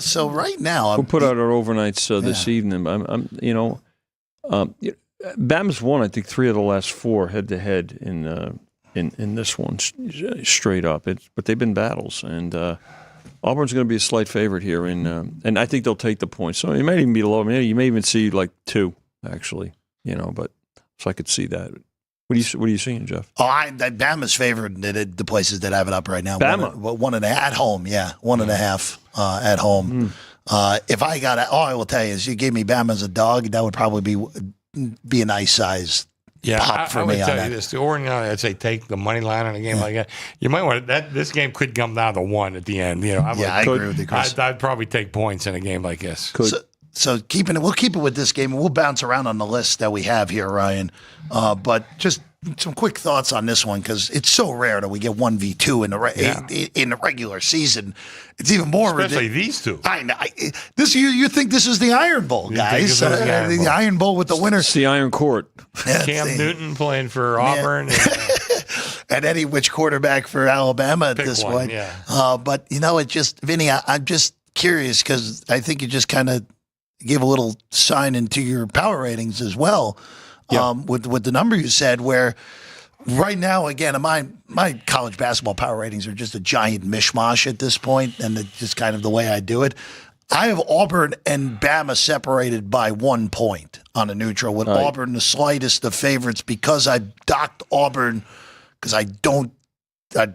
So right now, we'll put out our overnights this evening. Bama's won, I think, 3 of the last 4 head-to-head in this one straight up. But they've been battles, and Auburn's going to be a slight favorite here, and I think they'll take the points. So it might even be low. You may even see like 2 actually. But so I could see that. What are you seeing, Jeff? Bama's favored the places that have it up right now. Bama 1.5 at home. Yeah, 1.5 at home. If I got it, all I will tell you is you gave me Bama as a dog. That would probably be a nice size. Pop for I would me tell on you that. this. I'd say take the money line on a game like that. You might want that. This game could come down to 1 at the end. I agree with you, Chris. I'd probably take points in a game like this. So we'll keep it with this game, and we'll bounce around on the list that we have here, Ryan. But just some quick thoughts on this one because it's so rare that we get 1v2 in the regular season. It's even more especially ridiculous. these two. I know. You think this is the Iron Bowl, guys? The Iron Bowl with the winner. It's the Iron Court. Cam Newton playing for Auburn. And any which quarterback for Alabama at Pick this one, point. yeah. But it just Vinny, I'm just curious because I think you just kind of give a little sign into your power ratings as well. With the number you said, where right now, again, my college basketball power ratings are just a giant mishmash at this point, and it's just kind of the way I do it. I have Auburn and Bama separated by 1 point on a neutral, with Auburn the slightest of favorites because I docked Auburn because I don't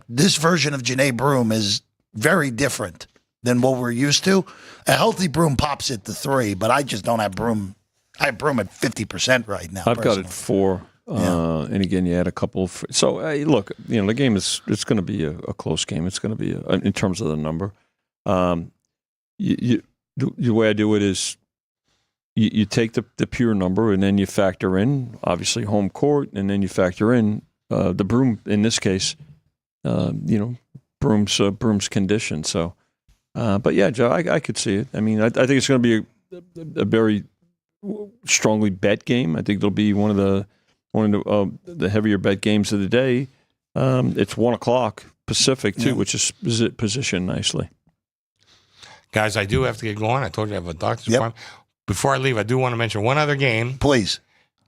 this version of Janae Broom is very different than what we're used to. A healthy Broom pops it to 3, but I just don't have Broom. I have Broom at 50% right now. I've got it 4. And again, you add a couple. So look, the game it's going to be a close game. It's going to be in terms of the number. The way I do it is you take the pure number and then you factor in obviously home court, and then you factor in the Broom in this case. Broom's condition. So, but yeah, Joe, I could see it. I mean, I think it's going to be a very strongly bet game. I think it'll be one of the heavier bet games of the day. It's 1:00 Pacific too, which is positioned nicely. Guys, I do have to get going. I told you I have a doctor's appointment. Before I leave, I do want to mention one other game. Please.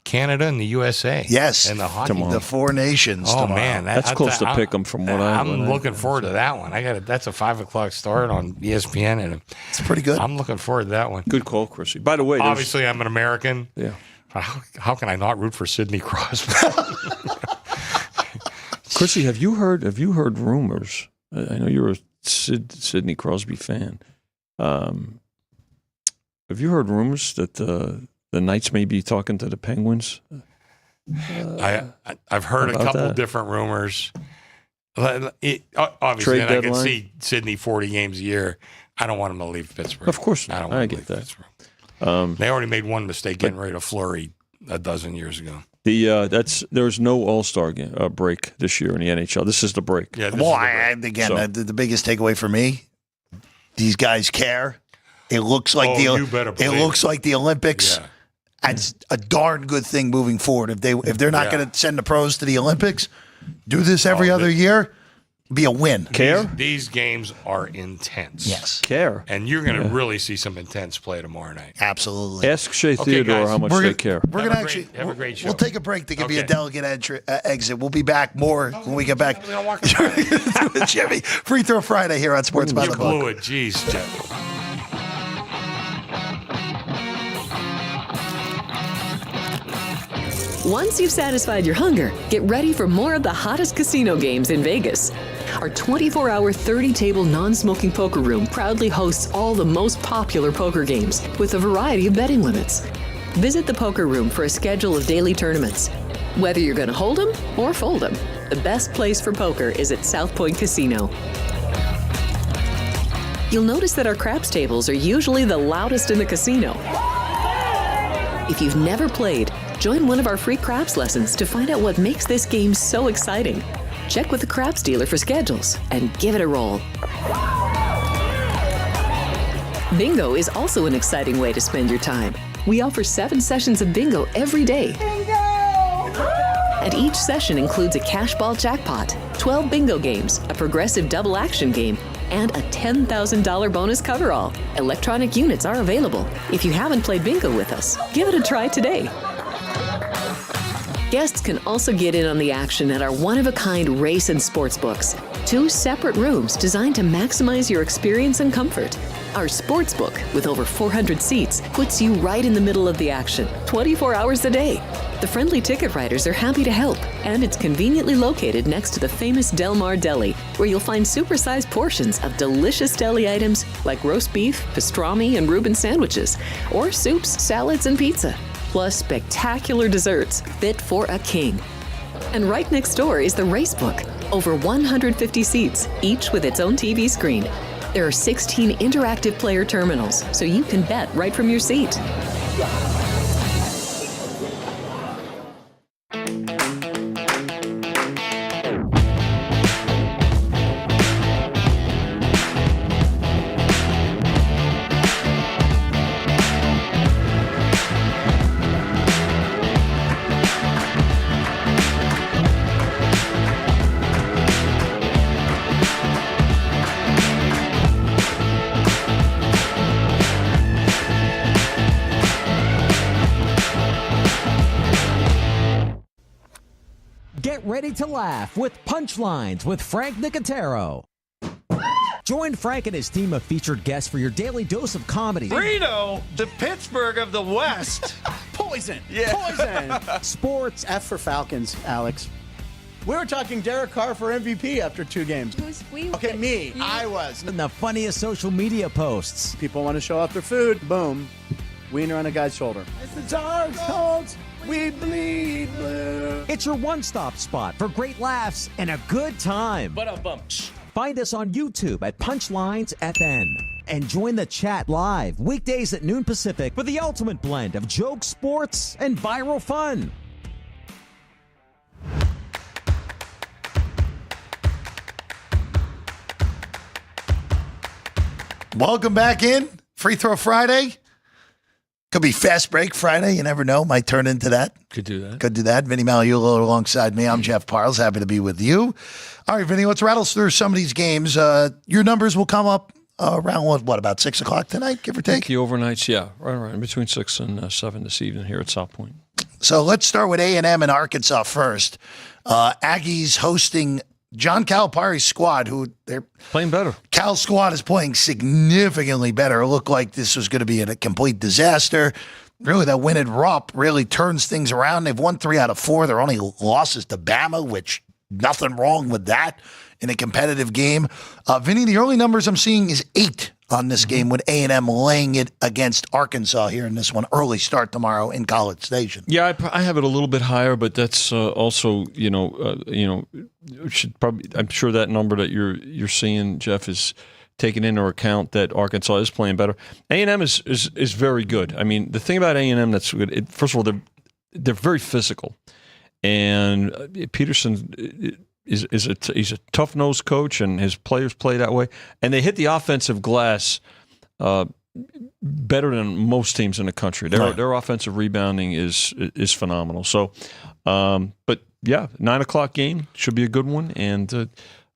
Canada and the USA. Yes. And the hockey. The Four Nations. Oh, tomorrow. man. That's close to pick 'em from what I'm looking forward to that one. That's a 5:00 start on ESPN. And it's pretty good. I'm looking forward to that one. Good call, Chrissy. By the way, obviously I'm an American. Yeah. How can I not root for Sidney Crosby? Chrissy, have you heard rumors? I know you're a Sidney Crosby fan. Have you heard rumors that the Knights may be talking to the Penguins? I've heard a couple different rumors. Obviously, and I can see Sidney 40 games a year. I don't want him to leave Pittsburgh. Of course not. I don't want I him to get leave that. Pittsburgh. They already made one mistake getting rid of Fleury a dozen years ago. There's no All-Star break this year in the NHL. This is the break. Yeah, the biggest takeaway for me, these guys care. It looks like the Olympics. Yeah. That's a darn good thing moving forward. If they're not going to send the pros to the Olympics, do this every other year, be a win. Care? These games are intense. Yes. Care. And you're going to really see some intense play tomorrow night. Absolutely. Ask Shea Theodore guys, how much they care. We're going to have a great show. We'll take a break to give you a delegate exit. We'll be back more when we get back. Jimmy, Free Throw Friday here on Sports by the Book. You blew it. Jeez, Jeff. Once you've satisfied your hunger, get ready for more of the hottest casino games in Vegas. Our 24-hour, 30-table non-smoking poker room proudly hosts all the most popular poker games with a variety of betting limits. Visit the poker room for a schedule of daily tournaments. Whether you're going to hold 'em or fold 'em, the best place for poker is at South Point Casino. You'll notice that our craps tables are usually the loudest in the casino. If you've never played, join one of our free craps lessons to find out what makes this game so exciting. Check with the craps dealer for schedules and give it a roll. Bingo is also an exciting way to spend your time. We offer 7 sessions of bingo every day. Bingo! And each session includes a cash ball jackpot, 12 bingo games, a progressive double action game, and a $10,000 bonus coverall. Electronic units are available. If you haven't played bingo with us, give it a try today. Guests can also get in on the action at our one-of-a-kind race and sports books. 2 separate rooms designed to maximize your experience and comfort. Our sports book, with over 400 seats, puts you right in the middle of the action, 24 hours a day. The friendly ticket writers are happy to help, and it's conveniently located next to the famous Del Mar Deli, where you'll find supersized portions of delicious deli items like roast beef, pastrami, and Reuben sandwiches, or soups, salads, and pizza. Plus spectacular desserts fit for a king. And right next door is the race book. Over 150 seats, each with its own TV screen. There are 16 interactive player terminals, so you can bet right from your seat. Get ready to laugh with Punchlines with Frank Nicotero. Join Frank and his team of featured guests for your daily dose of comedy. Reno, the Pittsburgh of the West. Poison. Yeah. Poison. Sports. F for Falcons, Alex. We were talking Derek Carr for MVP after 2 games. Okay, me. I was. And the funniest social media posts. People want to show off their food. Boom. Wiener on a guy's shoulder. It's the Dark Colts. We bleed blue. It's your one-stop spot for great laughs and a good time. Find us on YouTube at Punchlines FN. And join the chat live weekdays at noon Pacific for the ultimate blend of jokes, sports, and viral fun. Welcome back in. Free Throw Friday. Could be Fast Break Friday. You never know. Might turn into that. Could do that. Could do that. Vinny Magliulo alongside me. I'm Jeff Parles. Happy to be with you. All right, Vinny, let's rattle through some of these games. Your numbers will come up around, what, about 6 o'clock tonight, give or take? The overnights, yeah. Right. Between 6 and 7 this evening here at South Point. So let's start with A&M and Arkansas first. Aggies hosting John Calipari's squad, who they're playing better. Cal's squad is playing significantly better. It looked like this was going to be a complete disaster. Really, that win at Rupp really turns things around. They've won 3 out of 4. Their only losses to Bama, which nothing wrong with that in a competitive game. Vinny, the early numbers I'm seeing is 8 on this game, with A&M laying it against Arkansas here in this one. Early start tomorrow in College Station. Yeah, I have it a little bit higher, but that's also should probably. I'm sure that number that you're seeing, Jeff, is taking into account that Arkansas is playing better. A&M is very good. I mean, the thing about A&M that's good. First of all, they're very physical, and Peterson. He's a tough-nosed coach, and his players play that way. And they hit the offensive glass better than most teams in the country. Their offensive rebounding is phenomenal. So, but yeah, 9 o'clock game should be a good one, and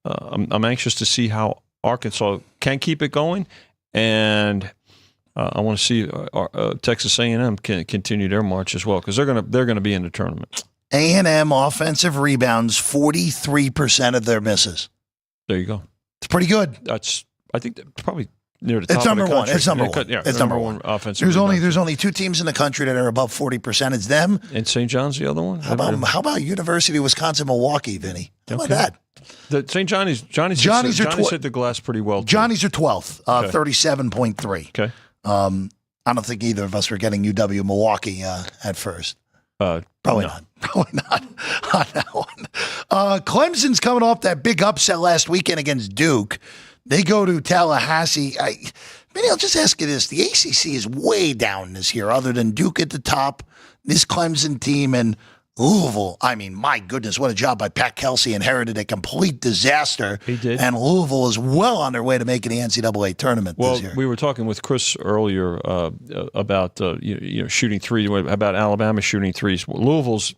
I'm anxious to see how Arkansas can keep it going, and I want to see Texas A&M can continue their march as well, because they're gonna be in the tournament. A&M offensive rebounds 43% of their misses. There you go. It's pretty good. I think that's probably near the top. It's number of the one. country. It's number one. Yeah, it's number one offensive. There's only 2 teams in the country that are above 40%. It's them. And St. John's the other one. How about University of Wisconsin Milwaukee, Vinny? How about that? The St. Johnny's hit the glass pretty well. Johnny's are 12th, 37.3. Okay. I don't think either of us were getting UW Milwaukee at first. Probably not. Probably not on that one. Clemson's coming off that big upset last weekend against Duke. They go to Tallahassee. Maybe I'll just ask you this. The ACC is way down this year, other than Duke at the top, this Clemson team, and Louisville. I mean, my goodness, what a job by Pat Kelsey. Inherited a complete disaster. He did. And Louisville is well on their way to making the NCAA tournament this year. We were talking with Chris earlier about shooting 3, about Alabama shooting 3s. Louisville's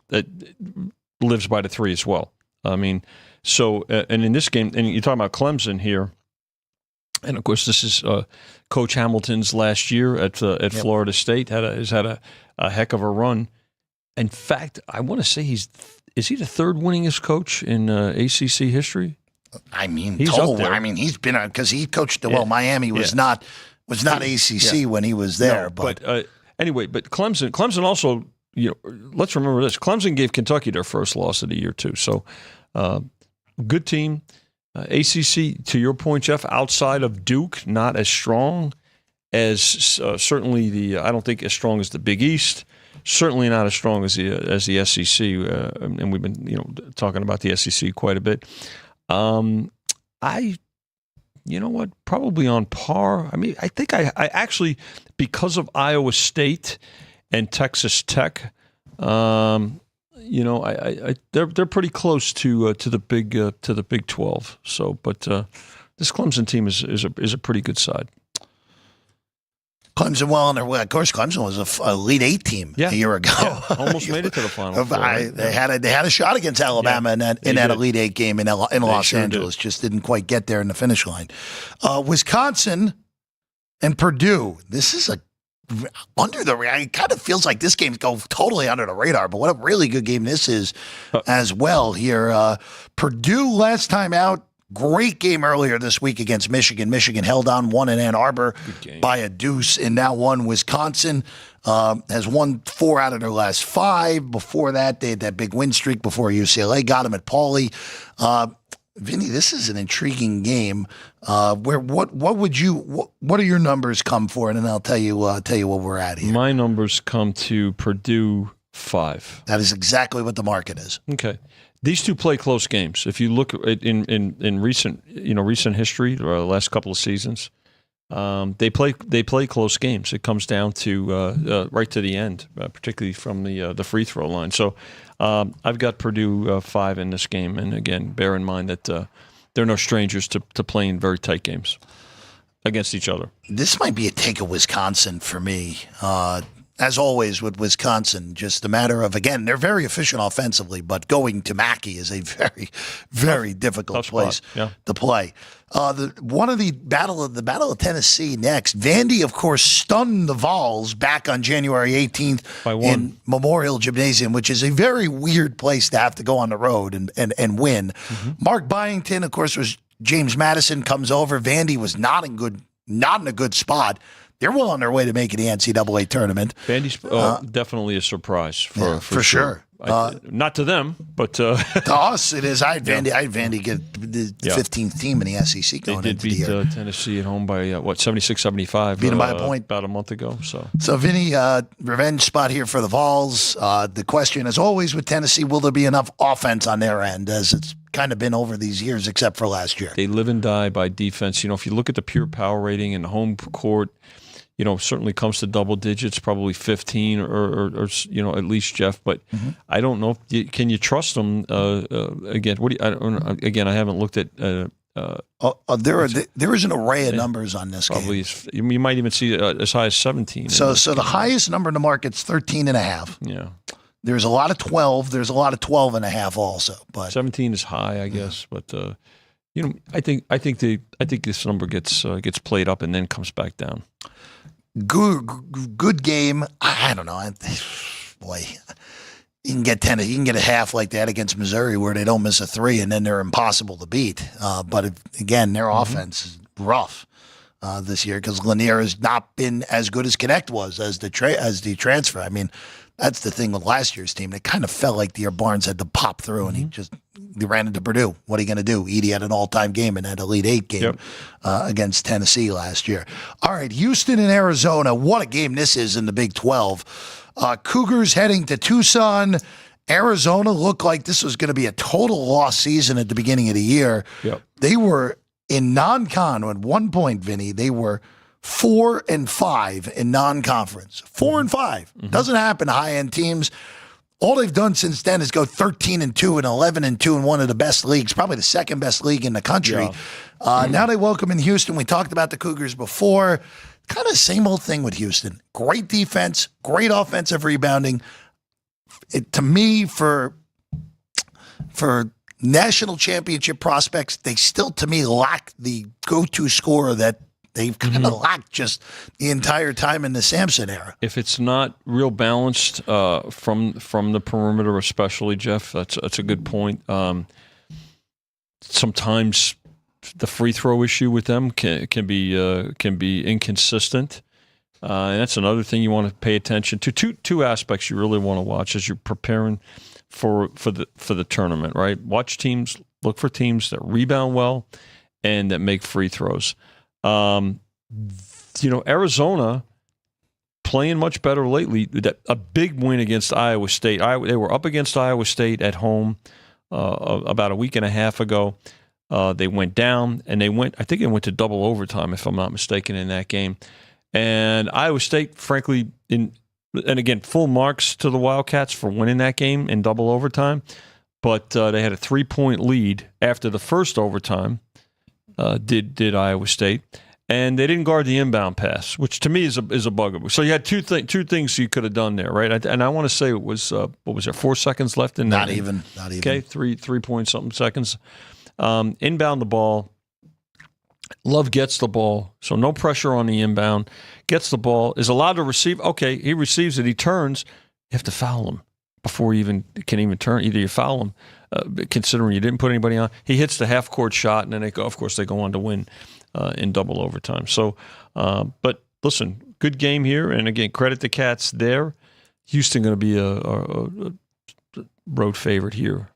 lives by the 3 as well. I mean, so, and in this game, and you're talking about Clemson here, and of course, this is Coach Hamilton's last year at Florida State. Has had a heck of a run. In fact, I want to say is he the 3rd winningest coach in ACC history? I mean, he's up there. I mean, he's been because he coached Miami was not ACC when he was there. No, but anyway, but Clemson also, let's remember this: Clemson gave Kentucky their first loss of the year too. So, good team. ACC, to your point, Jeff, outside of Duke, not as strong as certainly I don't think as strong as the Big East. Certainly not as strong as the SEC, and we've been talking about the SEC quite a bit. Probably on par. I mean, I think I actually, because of Iowa State and Texas Tech, they're pretty close to the Big 12. So, but this Clemson team is a pretty good side. Clemson well on their way. Of course, Clemson was a Elite 8 team a year ago. Yeah, almost made it to the Final Four. Right? They had a shot against Alabama in that Elite 8 game in Los Angeles. Just didn't quite get there in the finish line. Wisconsin and Purdue. This is under the radar. It kind of feels like this game's go totally under the radar, but what a really good game this is as well here. Purdue last time out. Great game earlier this week against Michigan. Michigan held on, won in Ann Arbor by a deuce in that one. Wisconsin has won 4 out of their last 5. Before that, they had that big win streak before UCLA got them at Pauley. Vinny, this is an intriguing game. What are your numbers come for? And then I'll tell you what we're at here. My numbers come to Purdue 5. That is exactly what the market is. Okay. These two play close games. If you look at in recent history, or the last couple of seasons, they play close games. It comes down to right to the end, particularly from the free throw line. So I've got Purdue 5 in this game, and again, bear in mind that they're no strangers to playing very tight games. against each other. This might be a take of Wisconsin for me. As always with Wisconsin, just a matter of, again, they're very efficient offensively, but going to Mackey is a very, very difficult place to play. The Battle of Tennessee next. Vandy, of course, stunned the Vols back on January 18th in Memorial Gymnasium, which is a very weird place to have to go on the road and win. Mark Byington, of course, was James Madison comes over. Vandy was not in a good spot. They're well on their way to making the NCAA tournament. Vandy's definitely a surprise for sure. Not to them, but to us it is. I had Vandy get the 15th team in the SEC going into the year. They did beat Tennessee at home by 76-75. Beat them by a point about a month ago. So Vinny, revenge spot here for the Vols. The question, as always, with Tennessee, will there be enough offense on their end, as it's kind of been over these years, except for last year? They live and die by defense. If you look at the pure power rating in the home court, certainly comes to double digits, probably 15 or at least, Jeff. But I don't know. Can you trust them? Again, I haven't looked at. There is an array of numbers on this probably game. You might even see as high as 17. So the highest number in the market's 13.5. Yeah. There's a lot of 12. There's a lot of 12.5 also. But 17 is high, I guess. But I think this number gets played up and then comes back down. Good game. I don't know. Boy, you can get a half like that against Missouri where they don't miss a three and then they're impossible to beat. But again, their offense is rough this year because Lanier has not been as good as Connect was as the transfer. I mean, that's the thing with last year's team. It kind of felt like Barnes had to pop through and he ran into Purdue. What are you going to do? Edie had an all-time game in that Elite Eight game against Tennessee last year. All right, Houston and Arizona. What a game this is in the Big 12. Cougars heading to Tucson. Arizona looked like this was going to be a total lost season at the beginning of the year. Yep. They were in non-con at one point, Vinny. They were 4-5 in non-conference. 4-5 doesn't happen to high-end teams. All they've done since then is go 13-2 and 11-2 in one of the best leagues, probably the second best league in the country. Now they welcome in Houston. We talked about the Cougars before. Kind of same old thing with Houston. Great defense, great offensive rebounding. To me, for national championship prospects, they still, to me, lack the go-to scorer that they've kind of lacked just the entire time in the Sampson era. If it's not real balanced from the perimeter, especially, Jeff, that's a good point. Sometimes the free throw issue with them can be inconsistent, and that's another thing you want to pay attention to. Two aspects you really want to watch as you're preparing for the tournament. Right, look for teams that rebound well and that make free throws. Arizona playing much better lately. A big win against Iowa State. They were up against Iowa State at home about a week and a half ago. They went down, and I think they went to double overtime, if I'm not mistaken, in that game. And Iowa State, frankly, and again, full marks to the Wildcats for winning that game in double overtime. But they had a 3-point lead after the first overtime. Did Iowa State, and they didn't guard the inbound pass, which to me is a bugaboo. So you had two things you could have done there, right? And I want to say it was what was there, 4 seconds left in that? Not even. Okay, 3 point something seconds. Inbound the ball. Love gets the ball, so no pressure on the inbound. Gets the ball, is allowed to receive. Okay, he receives it. He turns. You have to foul him before he can even turn. Either you foul him, considering you didn't put anybody on. He hits the half-court shot, and then they go on to win in double overtime. So, but listen, good game here, and again, credit the Cats there. Houston going to be a road favorite here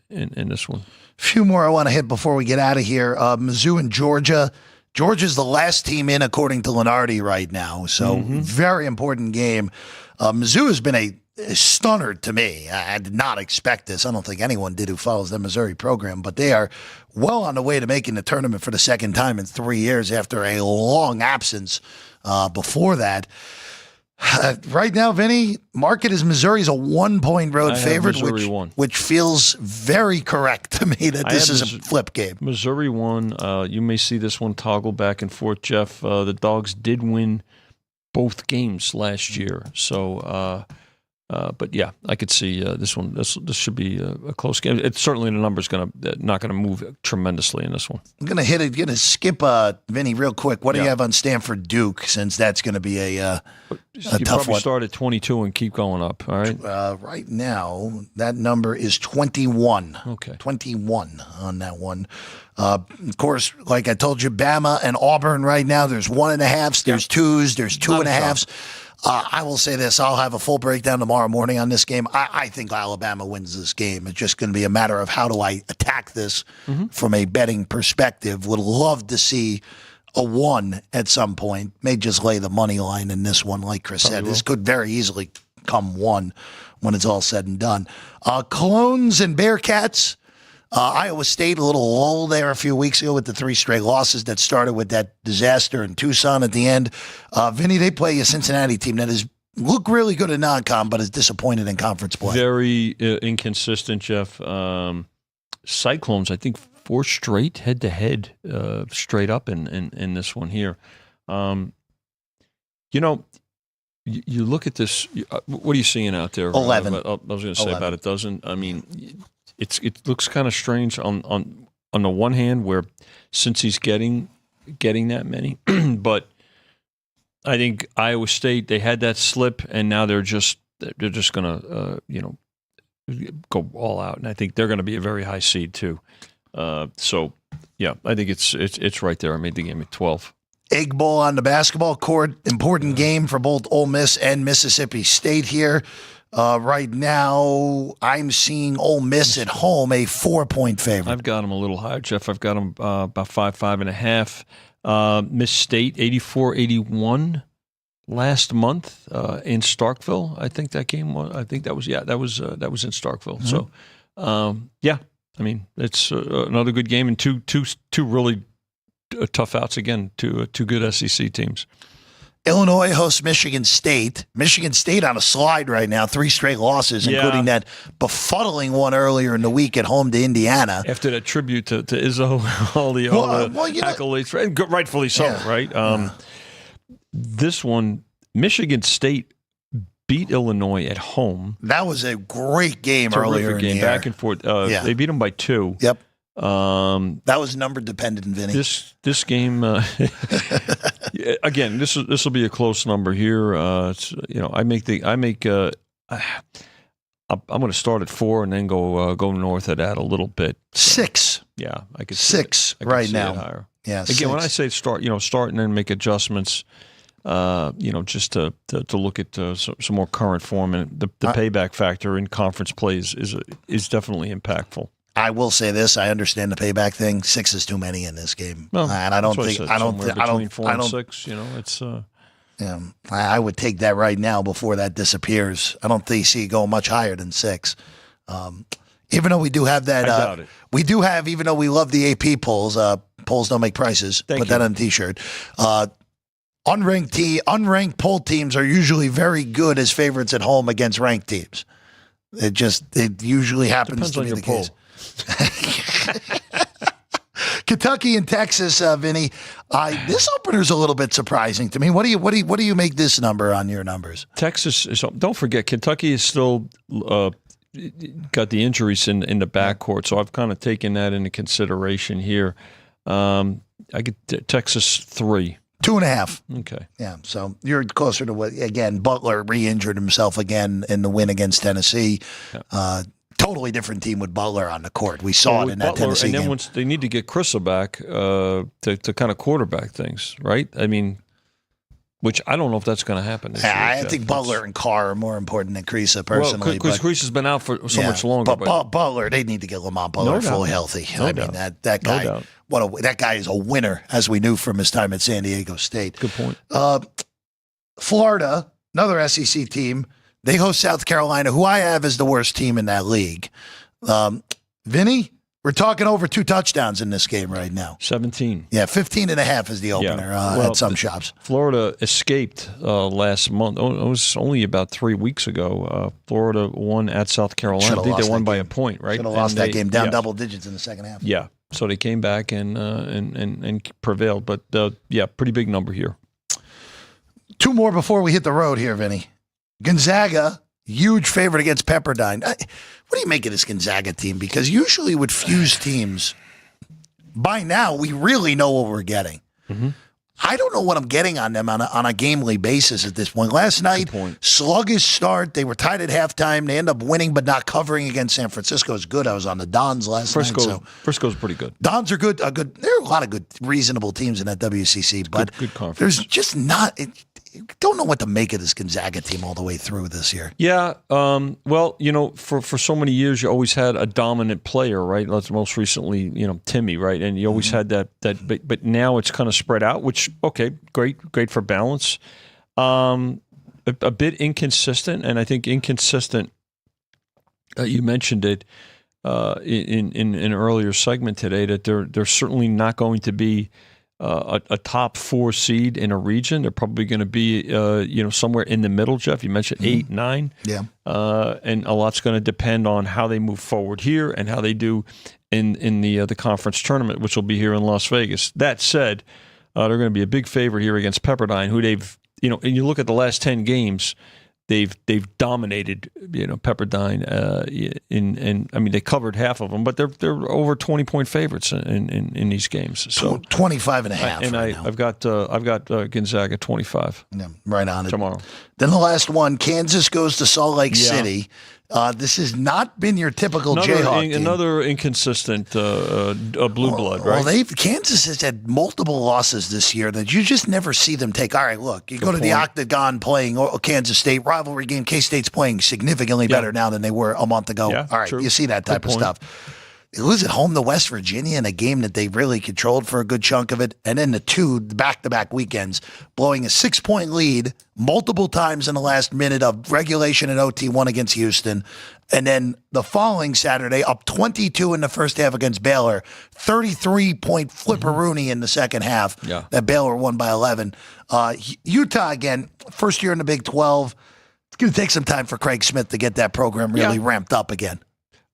in this one. A few more I want to hit before we get out of here. Mizzou and Georgia. Georgia's the last team in, according to Lenardi right now. So very important game. Mizzou has been a stunner to me. I did not expect this. I don't think anyone did who follows the Missouri program, but they are well on the way to making the tournament for the second time in 3 years after a long absence before that. Right now, Vinny, market is Missouri's a 1-point road favorite, which feels very correct to me that this is a flip game. Missouri won. You may see this one toggle back and forth, Jeff. The Dogs did win both games last year. So, but yeah, I could see this one. This should be a close game. It's certainly the number's not gonna move tremendously in this one. I'm gonna skip Vinny real quick. What do you have on Stanford Duke? Since that's gonna be a tough one. Start at 22 and keep going up. All right. Right now, that number is 21. Okay. 21 on that one. Of course, like I told you, Bama and Auburn right now. There's 1.5s, there's 2s, there's 2.5s. I will say this. I'll have a full breakdown tomorrow morning on this game. I think Alabama wins this game. It's just going to be a matter of how do I attack this from a betting perspective. Would love to see a 1 at some point. May just lay the money line in this one, like Chris said. This could very easily come 1 when it's all said and done. Clones and Bearcats. Iowa State, a little lull there a few weeks ago with the 3 straight losses that started with that disaster in Tucson at the end. Vinny, they play a Cincinnati team that has looked really good at non-con, but is disappointed in conference play. Very inconsistent, Jeff. Cyclones, I think 4 straight head-to-head straight up in this one here. You look at this. What are you seeing out there? 11. I was going to say 11. About a dozen. I mean, it looks kind of strange on the one hand, where since he's getting that many, but I think Iowa State, they had that slip, and now they're just going to go all out, and I think they're going to be a very high seed too. So yeah, I think it's right there. I made the game at 12. Egg Bowl on the basketball court. Important game for both Ole Miss and Mississippi State here. Right now, I'm seeing Ole Miss at home a 4-point favorite. I've got them a little higher, Jeff. I've got them about 5.5. Miss State 84-81 last month in Starkville. I think that game was. I think that was in Starkville. Mm-hmm. So yeah, I mean it's another good game and two really tough outs again. Two good SEC teams. Illinois hosts Michigan State. Michigan State on a slide right now, 3 straight losses, including that befuddling one earlier in the week at home to Indiana. After that tribute to Izzo, all the accolades, and rightfully so, right? This one, Michigan State beat Illinois at home. That was a great game earlier in the year. Back and forth. They beat them by 2. Yep. That was number dependent, Vinny. This game, again, this will be a close number here. I'm going to start at 4 and then go north of that a little bit. 6. Yeah, I could 6 right now. Higher. Yeah. Again, 6. When I say start and then make adjustments. Just to look at some more current form, and the payback factor in conference plays is definitely impactful. I will say this: I understand the payback thing. 6 is too many in this game, and I don't think 4 and 6. It's. I would take that right now before that disappears. I don't think see it go much higher than 6. Even though we do have that, I doubt it. We do have. Even though we love the AP polls, polls don't make prices. Put that on a T-shirt. Unranked poll teams are usually very good as favorites at home against ranked teams. It usually happens to be the case. Kentucky and Texas, Vinny. This opener's a little bit surprising to me. What do you make this number on your numbers? Texas is. Don't forget, Kentucky is still got the injuries in the backcourt, so I've kind of taken that into consideration here. I get Texas 3. 2.5. Okay. Yeah, so you're closer to what, again, Butler re-injured himself again in the win against Tennessee. Yeah. Totally different team with Butler on the court. We saw it in that Tennessee game. And then once they need to get Krissa back to kind of quarterback things, right? I mean, which I don't know if that's going to happen this year. I think Butler and Carr are more important than Krissa, personally. Because Krissa's been out for so much longer. But Butler, they need to get Lamont Butler fully healthy. I mean, that guy. No doubt. That guy is a winner, as we knew from his time at San Diego State. Good point. Florida, another SEC team, they host South Carolina, who I have as the worst team in that league. Vinny, We're talking over 2 touchdowns in this game right now. 17. Yeah, 15.5 is the opener at some shops. Florida escaped last month. It was only about 3 weeks ago. Florida won at South Carolina. I think they won by a point, right? Should have lost that game down double digits in the second half. Yeah, so they came back and prevailed. But, pretty big number here. 2 more before we hit the road here, Vinny. Gonzaga, huge favorite against Pepperdine. What do you make of this Gonzaga team? Because usually with fused teams, by now we really know what we're getting. Mm-hmm. I don't know what I'm getting on them on a gamely basis at this point. Last night, sluggish start. They were tied at halftime. They end up winning but not covering against San Francisco. Is good. I was on the Dons last night. So Frisco's pretty good. Dons are good. There are a lot of good, reasonable teams in that WCC, but good conference. There's just not. Don't know what to make of this Gonzaga team all the way through this year. Yeah, well, for so many years, you always had a dominant player, right? Most recently, Timmy, right? And you always had that. But now it's kind of spread out, which great for balance. A bit inconsistent, and I think inconsistent. You mentioned it in an earlier segment today that they're certainly not going to be a top 4 seed in a region. They're probably going to be, somewhere in the middle, Jeff. You mentioned 8, 9. Yeah. And a lot's going to depend on how they move forward here and how they do in the conference tournament, which will be here in Las Vegas. That said, they're going to be a big favorite here against Pepperdine, who they've, and you look at the last 10 games, they've dominated, Pepperdine. They covered half of them, but they're over 20-point favorites in these games. So 25.5. And I've got Gonzaga 25. Yeah, right on it tomorrow. Then the last one, Kansas goes to Salt Lake City. This has not been your typical Jayhawk team. Another inconsistent blue blood, right? Well, Kansas has had multiple losses this year that you just never see them take. All right, look, you go to the Octagon playing Kansas State, rivalry game. K-State's playing significantly better now than they were a month ago. Yeah, all right, true. You see that type of stuff. They lose at home to West Virginia in a game that they really controlled for a good chunk of it. And then the back-to-back weekends, blowing a 6-point lead multiple times in the last minute of regulation and OT, one against Houston. And then the following Saturday, up 22 in the first half against Baylor, 33-point flipper-rooney in the second half. Yeah. That Baylor won by 11. Utah, again, first year in the Big 12. It's going to take some time for Craig Smith to get that program really ramped up again.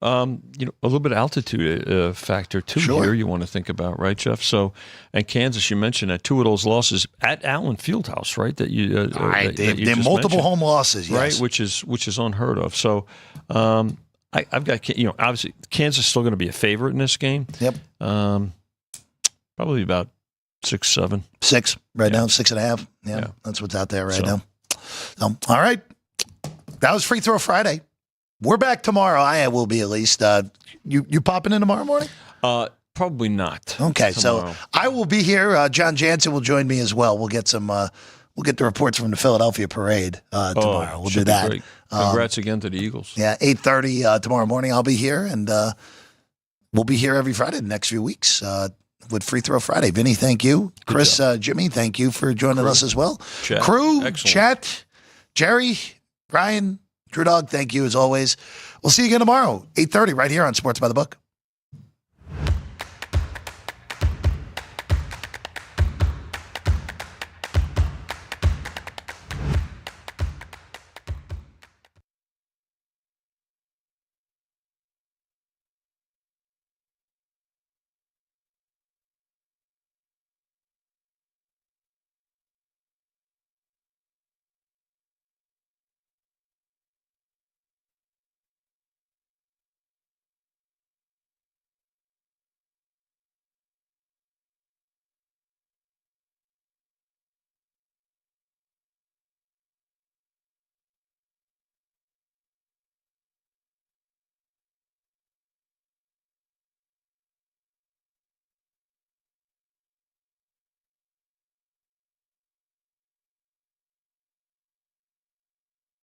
A little bit of altitude factor too here you want to think about, right, Jeff? So, and Kansas, you mentioned that 2 of those losses at Allen Fieldhouse, right? That you, they have multiple home losses, yes. Right? Which is unheard of. So, I've got obviously Kansas is still going to be a favorite in this game. Yep. Probably about 6, 7. 6 right now, 6.5. Yeah, that's what's out there right now. All right, that was Free Throw Friday. We're back tomorrow. I will be at least. You popping in tomorrow morning? Probably not. Okay, tomorrow. So I will be here. John Jansen will join me as well. We'll get some. We'll get the reports from the Philadelphia parade tomorrow. We'll do that. Great. Congrats again to the Eagles. Yeah, 8:30 tomorrow morning. I'll be here, and we'll be here every Friday the next few weeks with Free Throw Friday. Vinny, thank you. Chris, Jimmy, thank you for joining us as well. Chat. Crew, Excellent. Chat, Jerry, Brian. Drew Dog, thank you as always. We'll see you again tomorrow, 8:30, right here on Sports by the Book.